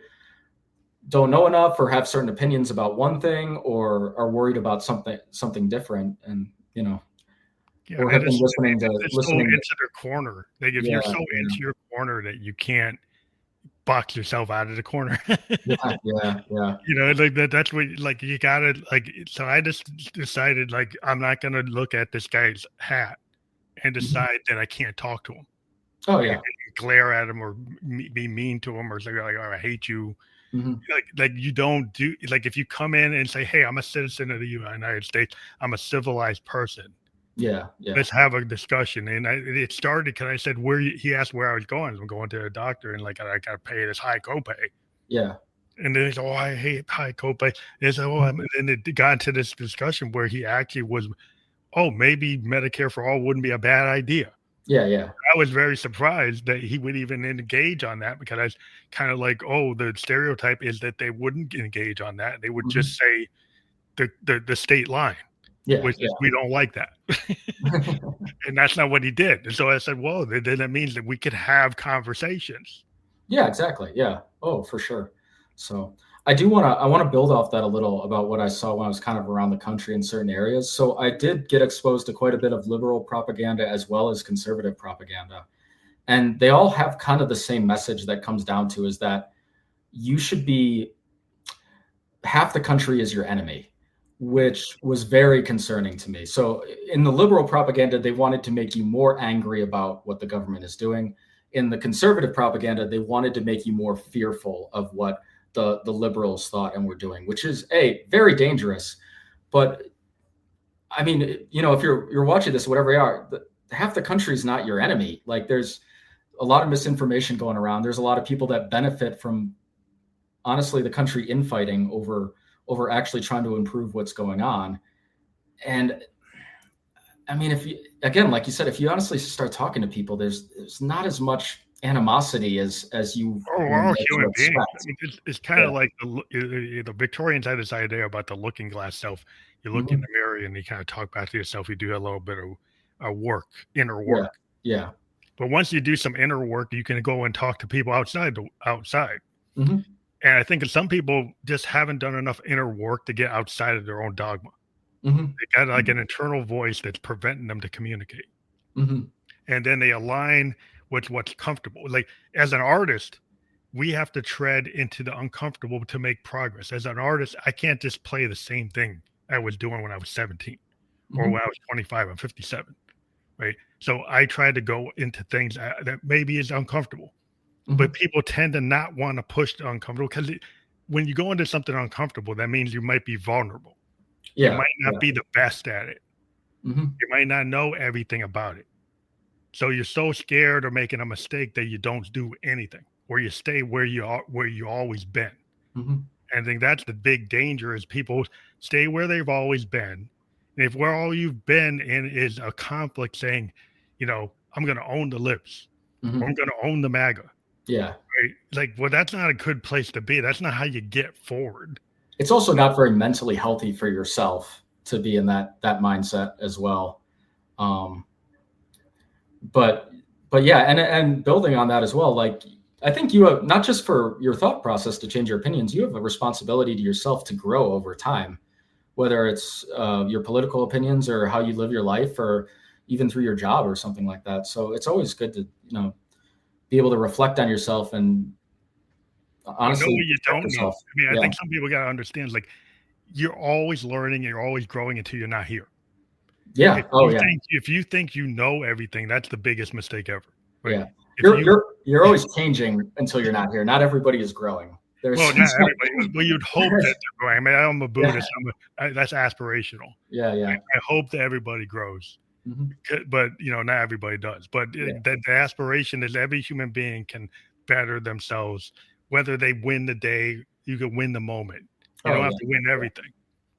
don't know enough or have certain opinions about one thing or are worried about something different, and Yeah, or they have been just it's so listening to. into their corner. Like if Yeah. you're so into your corner that you can't box yourself out of the corner. Yeah. Yeah. Yeah. Like that's what like you gotta like so I just decided like I'm not gonna look at this guy's hat and Mhm. decide that I can't talk to him Oh and yeah. glare at him or be mean to him or say like, oh, I hate you. Hmm. Like you don't do like if you come in and say, hey, I'm a citizen of the United States, I'm a civilized person. Yeah. Yeah. Let's have a discussion. And it started because I said he asked where I was going. I'm going to a doctor and like I got to pay this high copay. Yeah. And then he said, oh, I hate high copay. And said, oh, and it got into this discussion where he actually was, oh, maybe Medicare for all wouldn't be a bad idea. Yeah. Yeah. I was very surprised that he would even engage on that because I was kind of like, oh, the stereotype is that they wouldn't engage on that. They would Hmm. just say the state line, Yeah. which is we don't like that. Yeah. And that's not what he did. And so I said, well, then that means that we could have conversations. Yeah, exactly. Yeah. Oh, for sure. So I want to build off that a little about what I saw when I was kind of around the country in certain areas. So I did get exposed to quite a bit of liberal propaganda as well as conservative propaganda. And they all have kind of the same message that comes down to is that you should be half the country is your enemy, which was very concerning to me. So in the liberal propaganda, they wanted to make you more angry about what the government is doing. In the conservative propaganda, they wanted to make you more fearful of what the liberals thought and were doing, which is very dangerous. But I mean, if you're watching this, whatever you are, half the country's not your enemy. Like, there's a lot of misinformation going around. There's a lot of people that benefit from, honestly, the country infighting over actually trying to improve what's going on. And I mean, if you, again, like you said, if you honestly start talking to people, there's not as much animosity as you Oh, we're all led to human beings. I expect. mean, it's kind Yeah. of like the Victorians had this idea about the looking glass self. You look in Mhm. the mirror and you kind of talk back to yourself. You do a little bit of work, inner Yeah. work. Yeah. But once you do some inner work, you can go and talk to people outside. Hmm. And I think that some people just haven't done enough inner work to get outside of their own dogma. Hmm. They got like an internal voice that's preventing them to communicate. Hmm. And then they align with what's comfortable. Like as an artist, we have to tread into the uncomfortable to make progress. As an artist, I can't just play the same thing I was doing when I was 17 or Hmm. when I was 25. I'm 57, right? So I try to go into things that maybe is uncomfortable, but Hmm. people tend to not want to push the uncomfortable because when you go into something uncomfortable, that means you might be vulnerable. You Yeah. might not Yeah. be the best at it. Hmm. You might not know everything about it. So you're so scared of making a mistake that you don't do anything, or you stay where you always been. Hmm. And I think that's the big danger is people stay where they've always been. And if where all you've been in is a conflict saying, I'm gonna own the libs or I'm Hmm. gonna own the MAGA, Yeah. right? Like, well, that's not a good place to be. That's not how you get forward. It's also not very mentally healthy for yourself to be in that mindset as well. Um, but yeah, and building on that as well, like, I think you have, not just for your thought process to change your opinions, you have a responsibility to yourself to grow over time, whether it's your political opinions or how you live your life, or even through your job or something like that. So it's always good to be able to reflect on yourself and Well, know honestly what you check don't know. yourself. I mean, I Yeah. think some people gotta understand, like, you're always learning, you're always growing until you're not here. Yeah. Oh yeah. If you think you know everything, that's the biggest mistake ever, right? Yeah. If You're you you're you're always changing until you're not here. Not everybody is growing. Well, There's not everybody. Well, you'd hope that they're growing. I mean, I'm a yeah, Buddhist. That's aspirational. yeah, yeah. I hope that everybody grows, Hmm. but not everybody does. But Yeah. the aspiration is every human being can better themselves, whether they win the day. You can win the moment. You Oh don't have yeah. to win Yeah. everything,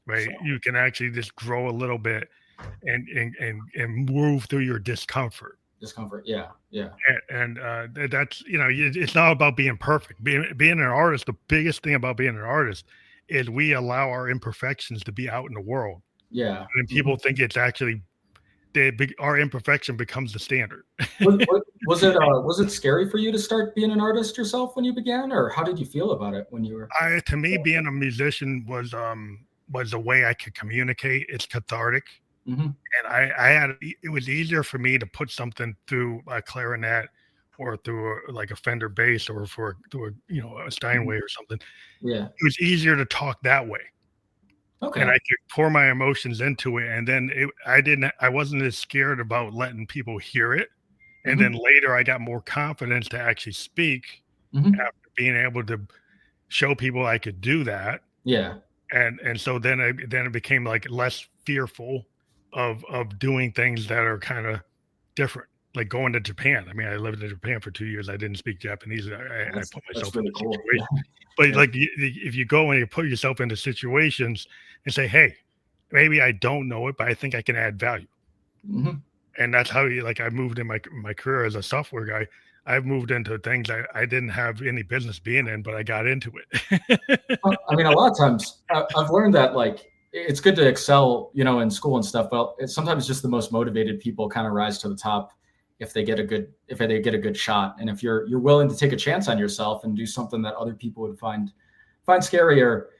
right? So You can actually just grow a little bit and move through your discomfort. discomfort. Yeah. Yeah. And that's it's not about being perfect. Being an artist, the biggest thing about being an artist is we allow our imperfections to be out in the world, Yeah. and Hmm. people think it's actually our imperfection becomes the standard. Was it scary for you to start being an artist yourself when you began, or how did you feel about it when you were? To me, being a musician was a way I could communicate. It's cathartic, Hmm. and I had it was easier for me to put something through a clarinet or through like a Fender bass or through a Hmm. Steinway or something. Yeah. It was easier to talk that way. And Okay. I could pour my emotions into it, and then I wasn't as scared about letting people hear it, and then Hmm. later I got more confidence to actually speak Hmm. after being able to show people I could do that, Yeah. and so then it became, like, less fearful of doing things that are kinda different, like going to Japan. I mean, I lived in Japan for 2 years, I didn't speak Japanese, I put That's myself in really a cool. Yeah. situation. But, Yeah. like, if you go and you put yourself into situations and say, "Hey, maybe I don't know it, but I think I can add value." Hmm. And that's how I moved in my career as a software guy. I've moved into things I didn't have any business being in, but I got into it. I mean, a lot of times I've learned that, like, it's good to excel, in school and stuff, but it's sometimes just the most motivated people kind of rise to the top if they get a good shot, and if you're willing to take a chance on yourself and do something that other people would find scary, or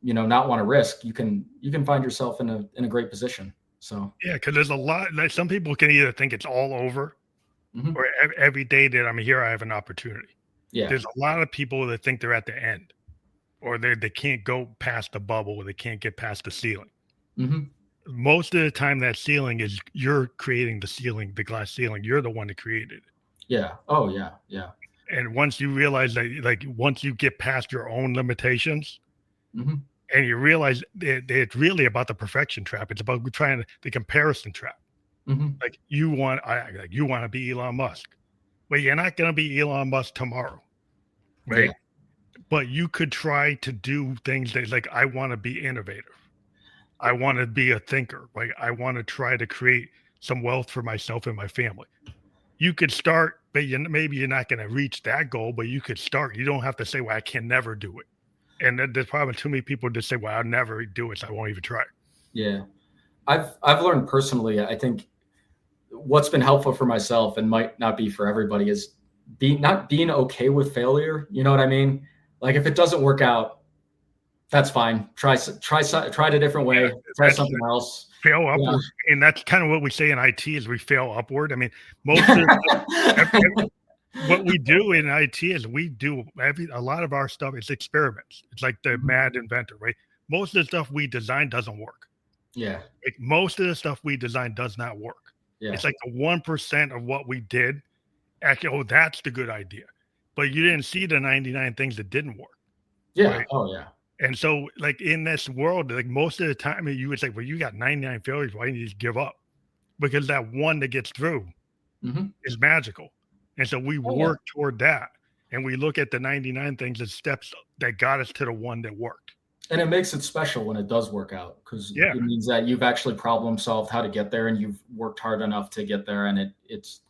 not want to risk, you can find yourself in a great position. So Yeah, because there's a lot like, some people can either think it's all over mhm. or every day that I'm here, I have an opportunity. Yeah. There's a lot of people that think they're at the end or they can't go past the bubble or they can't get past the ceiling. Hmm. Most of the time, that ceiling is you're creating the ceiling, the glass ceiling. You're the one that created it. Yeah. Oh yeah. Yeah. And once you realize that, like, once you get past your own limitations Mhm. and you realize it's really about the perfection trap, it's about trying the comparison trap. Mhm. Like you want to be Elon Musk, but you're not going to be Elon Musk tomorrow, Yeah. right? But you could try to do things that, like, I want to be innovative. I want to be a thinker. Like, I want to try to create some wealth for myself and my family. You could start, but maybe you're not going to reach that goal, but you could start. You don't have to say, well, I can never do it. And there's probably too many people just say, well, I'll never do it, so I won't even try. Yeah. I've learned personally, I think what's been helpful for myself and might not be for everybody is not being okay with failure. You know what I mean? Like if it doesn't work out, that's fine. Try it a different Yeah, way. Try that's something else. fail Yeah. upward. And that's kind of what we say in IT is we fail upward. I mean, most of the what we do in IT is we do a lot of our stuff is experiments. It's like the Mhm. mad inventor, right? Most of the stuff we design doesn't work. Yeah. Like most of the stuff we design does not work. Yeah. It's like the 1% of what we did actually, oh, that's the good idea. But you didn't see the 99 things that didn't work, Yeah. right? Oh yeah. And so, like in this world, like most of the time, you would say, well, you got 99 failures. Why do you just give up? Because that one that gets through Hmm. is magical. And so we Oh yeah. work toward that. And we look at the 99 things as steps that got us to the one that worked. And it makes it special when it does work out because Yeah. it means that you've actually problem solved how to get there and you've worked hard enough to get there and it's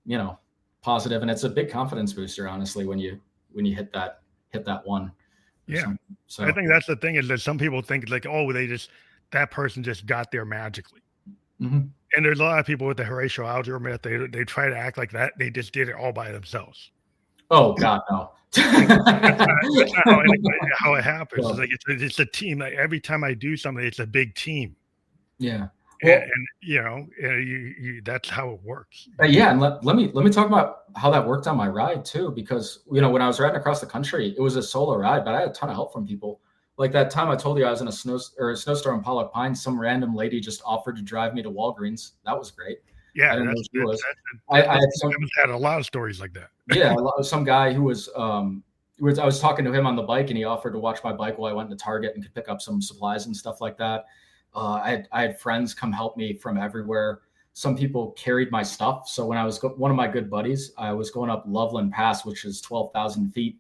you know positive and it's a big confidence booster honestly when you hit that one or Yeah. something. I So think that's the thing is that some people think like, oh, that person just got there magically. mhm. And there's a lot of people with the Horatio algebra myth, they try to act like that. They just did it all by themselves. Oh God, no. And that's not how it happens. It's So, like it's a team. Like every time I do something, it's a big team. yeah. Well, And you that's how it works. yeah, and let me talk about how that worked on my ride too, because when I was riding across the country, it was a solo ride, but I had a ton of help from people. Like that time I told you I was in a snowstorm in Pollock Pines, some random lady just offered to drive me to Walgreens. That was great. I Yeah, didn't know who she was. I that's had some I've had a lot of stories like that. yeah, some guy who was I was talking to him on the bike and he offered to watch my bike while I went to Target and could pick up some supplies and stuff like that. I had friends come help me from everywhere. Some people carried my stuff. So when one of my good buddies, I was going up Loveland Pass, which is 12,000 feet,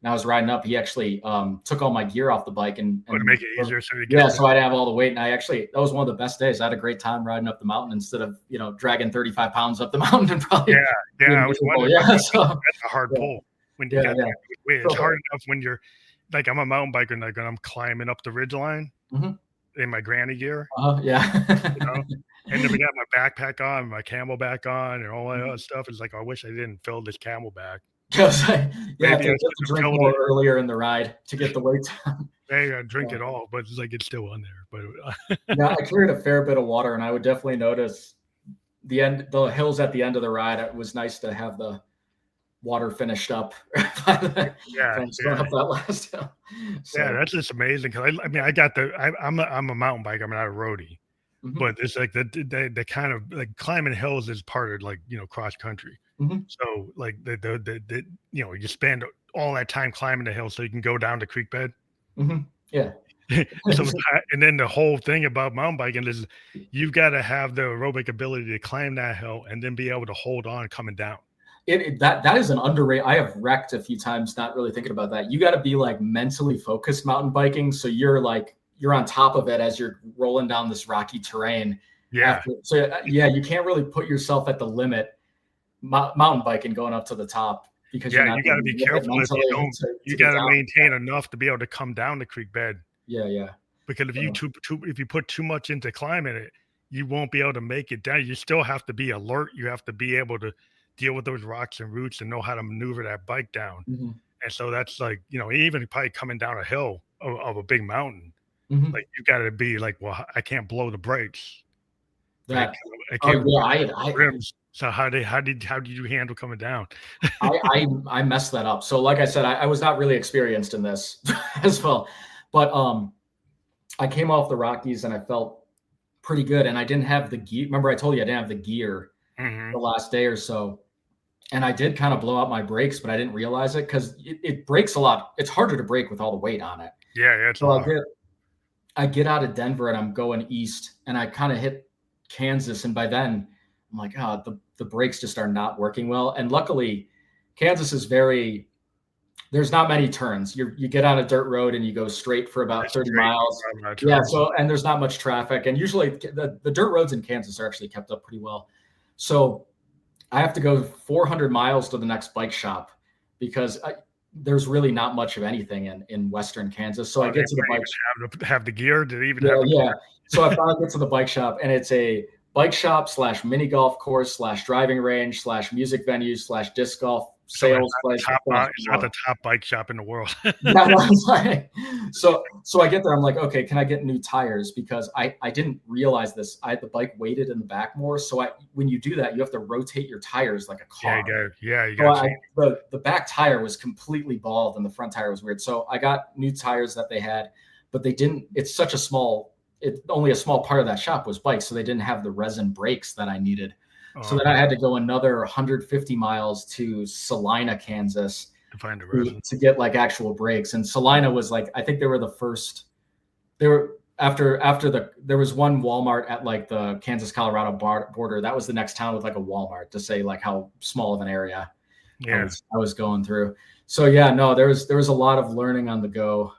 and I was riding up. He actually took all my gear off the bike Oh, to make it easier so you yeah, get so I didn't have all the weight. And that was one of the best days. I had a great time riding up the mountain instead of dragging 35 pounds up the mountain and probably yeah, I was wondering yeah. that's So a hard yeah, pull when you yeah, got yeah. that weight. It's So, hard enough when you're like I'm a mountain biker and like when I'm climbing up the ridge line mhm. in my granny gear, Yeah. you know, and then we got my backpack on, my camelback on, and all that other stuff. It's like I wish I didn't fill this camelback. Yeah, Maybe to I get should to have drink filled more it. earlier in the ride to get the weight down. Maybe I drink Yeah. it all, but it's like it's still on there. But Yeah, I carried a fair bit of water, and I would definitely notice the hills at the end of the ride. It was nice to have the water finished up yeah, from going yeah. up that last hill. Yeah, So, that's just amazing because I mean, I got I'm a mountain biker. I'm not a roadie, mhm, but it's like the kind of like climbing hills is part of like cross country. mhm, So like you spend all that time climbing the hill so you can go down the creek bed. mhm, yeah. So and then the whole thing about mountain biking is you've got to have the aerobic ability to climb that hill and then be able to hold on coming down. That is an underrated. I have wrecked a few times, not really thinking about that. You got to be like mentally focused mountain biking, so you're on top of it as you're rolling down this rocky terrain. Yeah, Yeah, you can't really put yourself at the limit mountain biking going up to the top because you're yeah, not you got going to to be be with it careful if you mentally don't. You to get got to down. maintain enough to be able to come down the creek bed. Yeah, yeah. Because if you So, if you put too much into climbing it, you won't be able to make it down. You still have to be alert. You have to be able to deal with those rocks and roots and know how to maneuver that bike down. mhm, And so that's like, even probably coming down a hill of a big mountain, mhm. like you got to be like, well, I can't blow the brakes, right? That. I Oh can't yeah, rims. So how did you handle coming down? I messed that up. So like I said, I was not really experienced in this as well, but I came off the Rockies and I felt pretty good, and I didn't have the gear. Remember, I told you I didn't have the gear Hmm. the last day or so. and I did kind of blow out my brakes, but I didn't realize it because it breaks a lot. It's harder to brake with all the weight on it. Yeah, it's a So lot. I get out of Denver and I'm going east, and I kind of hit Kansas, and by then I'm like, oh, the brakes just are not working well. And luckily, Kansas is very there's not many turns. You get on a dirt road and you go straight for about 30 Straight, miles. Yeah. turns. So, and there's not much traffic. And usually the dirt roads in Kansas are actually kept up pretty well. So I have to go 400 miles to the next bike shop because there's really not much of anything in Western Kansas. So I get to the bike shop. Have the gear? Did it even yeah, have the yeah. gear? So I finally get to the bike shop, and it's a bike shop / mini golf course / driving range / music venue / disc golf sales place. It's not the top bike shop in the world. Yeah, like, so I get there. I'm like, okay, can I get new tires? Because I didn't realize this. I had the bike weighted in the back more. So when you do that, you have to rotate your tires like a car. Yeah, you got. The back tire was completely bald, and the front tire was weird. So I got new tires that they had, but they didn't. It's such a small. Only a small part of that shop was bikes, so they didn't have the resin brakes that I needed. So then I had to go another 150 miles to Salina, Kansas, to find the resin to get like actual brakes. And Salina was like, I think they were the first. They were after there was one Walmart at like the Kansas Colorado border. That was the next town with like a Walmart, to say like how small of an area I was going through. So yeah, no, there was a lot of learning on the go.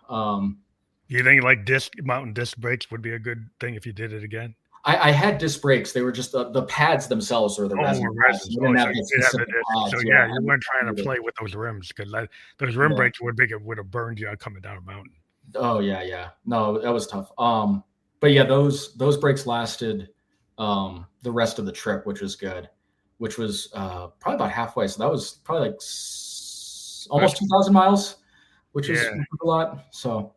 You think like mountain disc brakes would be a good thing if you did it again? I had disc brakes. They were just the pads themselves or the resin pads. You didn't have the specific pads. So yeah, you weren't trying to play with those rims, because those rim brakes would have burned you coming down a mountain. Oh yeah. No, that was tough. But yeah, those brakes lasted the rest of the trip, which was good. Which was probably about halfway. So that was probably like almost 2,000 miles, which is a lot. So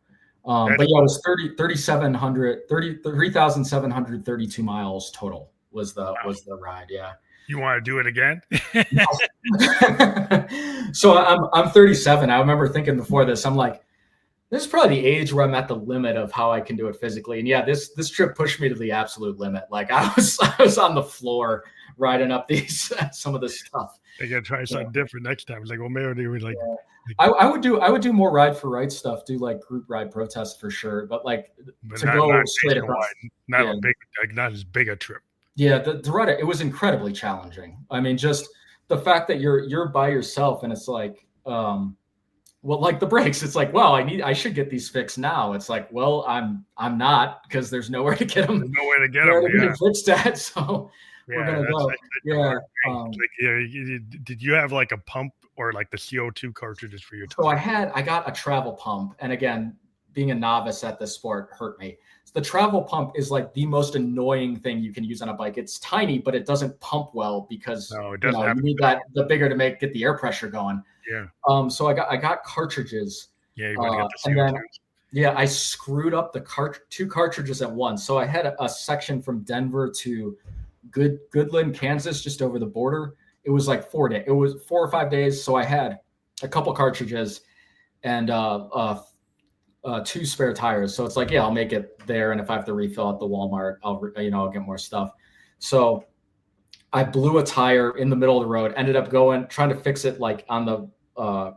but yeah, it was 3,732 miles total was the ride. Yeah. You want to do it again? So I'm 37. I remember thinking before this, I'm like, this is probably the age where I'm at the limit of how I can do it physically. And yeah, this trip pushed me to the absolute limit. Like I was on the floor riding up some of this stuff. I gotta try something different next time. It's like, well, maybe they would like. Yeah. I would do more ride for right stuff. Do like group ride protests for sure, but like go straight across, not as big a trip. Yeah, the ride, it was incredibly challenging. I mean, just the fact that you're by yourself, and it's like, well, like the brakes, it's like, well, I should get these fixed now. It's like, well, I'm not, because there's nowhere to get them. There's nowhere to get them. Yeah. Fixed at, so we're gonna go. Did you have like a pump or like the CO2 cartridges for your tires? So I got a travel pump, and again, being a novice at this sport hurt me. So the travel pump is like the most annoying thing you can use on a bike. It's tiny, but it doesn't pump well because you need the bigger to get the air pressure going. Yeah. So I got cartridges. Yeah, you're gonna get the CO2. And then, I screwed up the two cartridges at once. So I had a section from Denver to Goodland, Kansas, just over the border. It was like 4 days. It was 4 or 5 days. So I had a couple cartridges and 2 spare tires. So it's like, I'll make it there. And if I have to refill at the Walmart, I'll get more stuff. So I blew a tire in the middle of the road, ended up trying to fix it like on the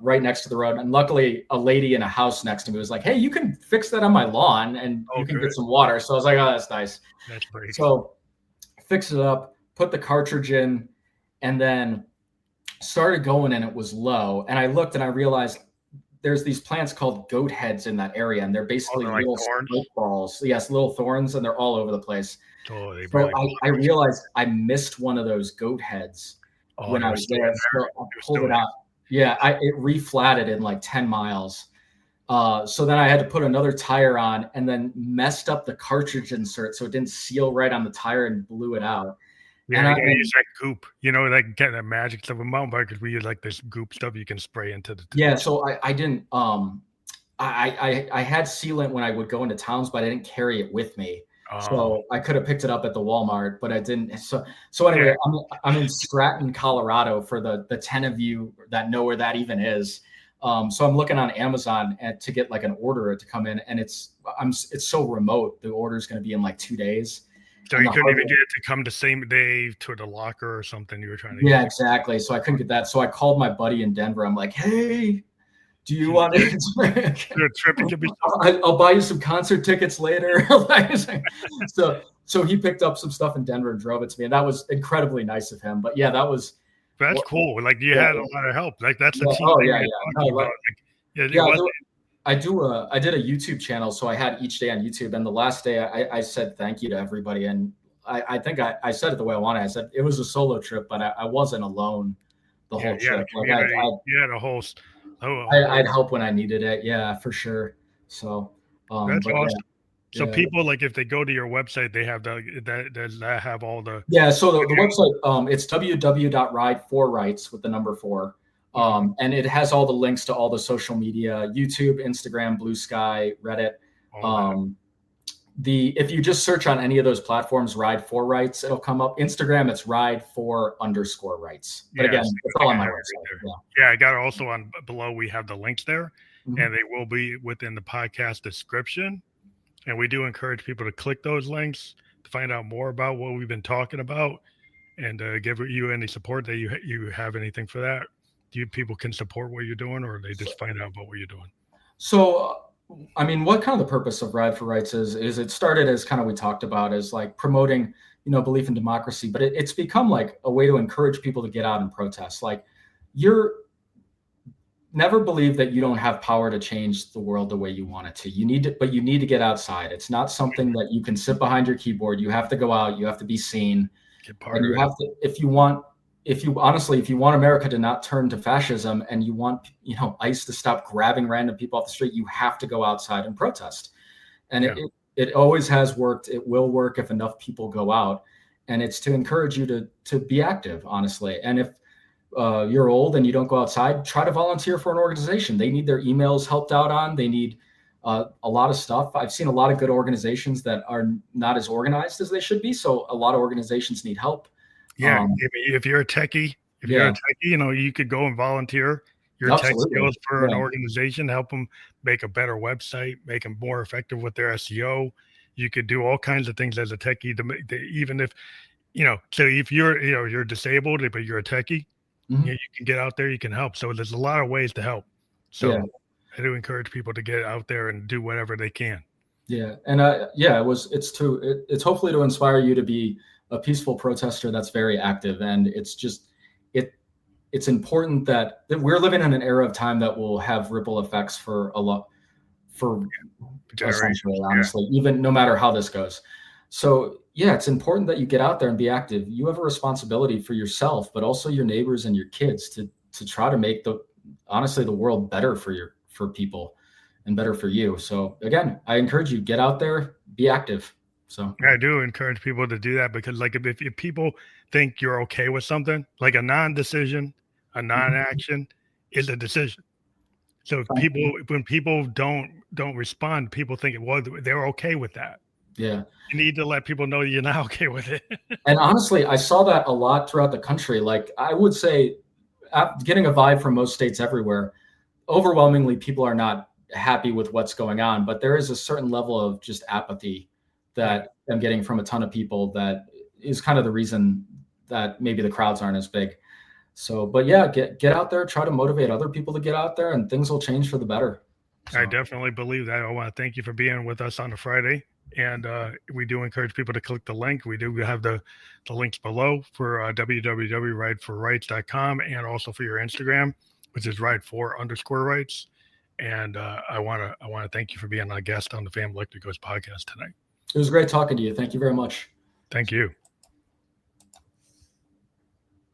right next to the road. And luckily a lady in a house next to me was like, hey, you can fix that on my lawn and you can get some water. So I was like, oh, that's nice. That's great. So fix it up, put the cartridge in, and then started going, and it was low. And I looked and I realized there's these plants called goat heads in that area, and they're basically little snake balls. Yes, little thorns, and they're all over the place. So I realized I missed one of those goat heads when I was there. So I pulled it out. Yeah, it reflatted in like 10 miles. So then I had to put another tire on, and then messed up the cartridge insert so it didn't seal right on the tire and blew it out. Yeah, and you use that goop. Like get that magic stuff with mountain bikers. We use like this goop stuff you can spray into the. Yeah, so I didn't. I had sealant when I would go into towns, but I didn't carry it with me. So I could have picked it up at the Walmart, but I didn't. So anyway, I'm in Stratton, Colorado, for the 10 of you that know where that even is. So I'm looking on Amazon to get like an order to come in, and it's so remote. The order is going to be in like 2 days. So and you the couldn't even hardware. get it to come the same day to the locker or something you were trying to Yeah, get. exactly. So I couldn't get that. So I called my buddy in Denver. I'm like, hey, do you want to? The trip could be so I'll buy you some concert tickets later. So he picked up some stuff in Denver and drove it to me, and that was incredibly nice of him. But yeah, that was that's what. cool. Like you Yeah, had a lot of help. Like that's the yeah. team Oh thing yeah, you're yeah. No, talking about. Like it yeah. wasn't. I did a YouTube channel, so I had each day on YouTube, and the last day I said thank you to everybody, and I think I said it the way I wanted. I said it was a solo trip, but I wasn't alone the Yeah, whole you had a trip. Like community. You had a whole. I'd help when I needed it. Yeah, for sure. So, That's but awesome. So yeah. people like if they go to your website, they have that have all the. Yeah, so the website, it's www.ride4rights with the number 4. Mhm. And it has all the links to all the social media, YouTube, Instagram, Blue Sky, Reddit. All that. Um, if you just search on any of those platforms, Ride 4 Rights, it'll come up. Instagram, it's Ride 4 _ rights. But again, Yes, it's I all think on I my have it right website. there. Yeah. Yeah, I got it also on below. We have the links there, Mhm. and they will be within the podcast description. And we do encourage people to click those links to find out more about what we've been talking about and give you any support that you have anything for that. Do you people can support what you're doing, or they just find out about what you're doing? So, I mean, what kind of the purpose of Ride for Rights is it started as kind of we talked about as like promoting, belief in democracy, but it's become like a way to encourage people to get out and protest. Like, you're never believe that you don't have power to change the world the way you want it to. But you need to get outside. It's not something that you can sit behind your keyboard. You have to go out. You have to be seen, Get part and of you it. have to if you want America to not turn to fascism, and you want ICE to stop grabbing random people off the street, you have to go outside and protest. And Yeah. it always has worked. It will work if enough people go out, and it's to encourage you to be active, honestly. And if you're old and you don't go outside, try to volunteer for an organization. They need their emails helped out on. They need a lot of stuff. I've seen a lot of good organizations that are not as organized as they should be. So a lot of organizations need help. Yeah, if you're a techie, Yeah, you could go and volunteer your tech absolutely. skills for an Yeah. organization, help them make a better website, make them more effective with their SEO. You could do all kinds of things as a techie even if so if you're disabled, but you're a techie, Mhm. you can get out there, you can help. So there's a lot of ways to help. Yeah. So I do encourage people to get out there and do whatever they can. Yeah. And it's hopefully to inspire you to be a peaceful protester that's very active. And it, it's important that we're living in an era of time that will have ripple effects for a lot, for essentially, Generations. Yeah. honestly, even no matter how this goes. So yeah, it's important that you get out there and be active. You have a responsibility for yourself, but also your neighbors and your kids to try to make the world better for people and better for you. So again, I encourage you, get out there, be active. So I do encourage people to do that because, like, if people think you're okay with something, like a non-decision, a non-action is a decision. So when people don't respond, people think, well, they're okay with that. yeah. You need to let people know you're not okay with it. And honestly, I saw that a lot throughout the country. Like I would say, getting a vibe from most states everywhere, overwhelmingly people are not happy with what's going on, but there is a certain level of just apathy Yeah, that I'm getting from a ton of people that is kind of the reason that maybe the crowds aren't as big. So, but yeah, get out there, try to motivate other people to get out there, and things will change for the better. I So, definitely believe that. I want to thank you for being with us on a Friday. And we do encourage people to click the link. We do have the links below for www.rideforrights.com and also for your Instagram, which is ride4_rights. And I want to thank you for being a guest on the Family Electric Goes podcast tonight. it was great talking to you. Thank you very much. Thank you.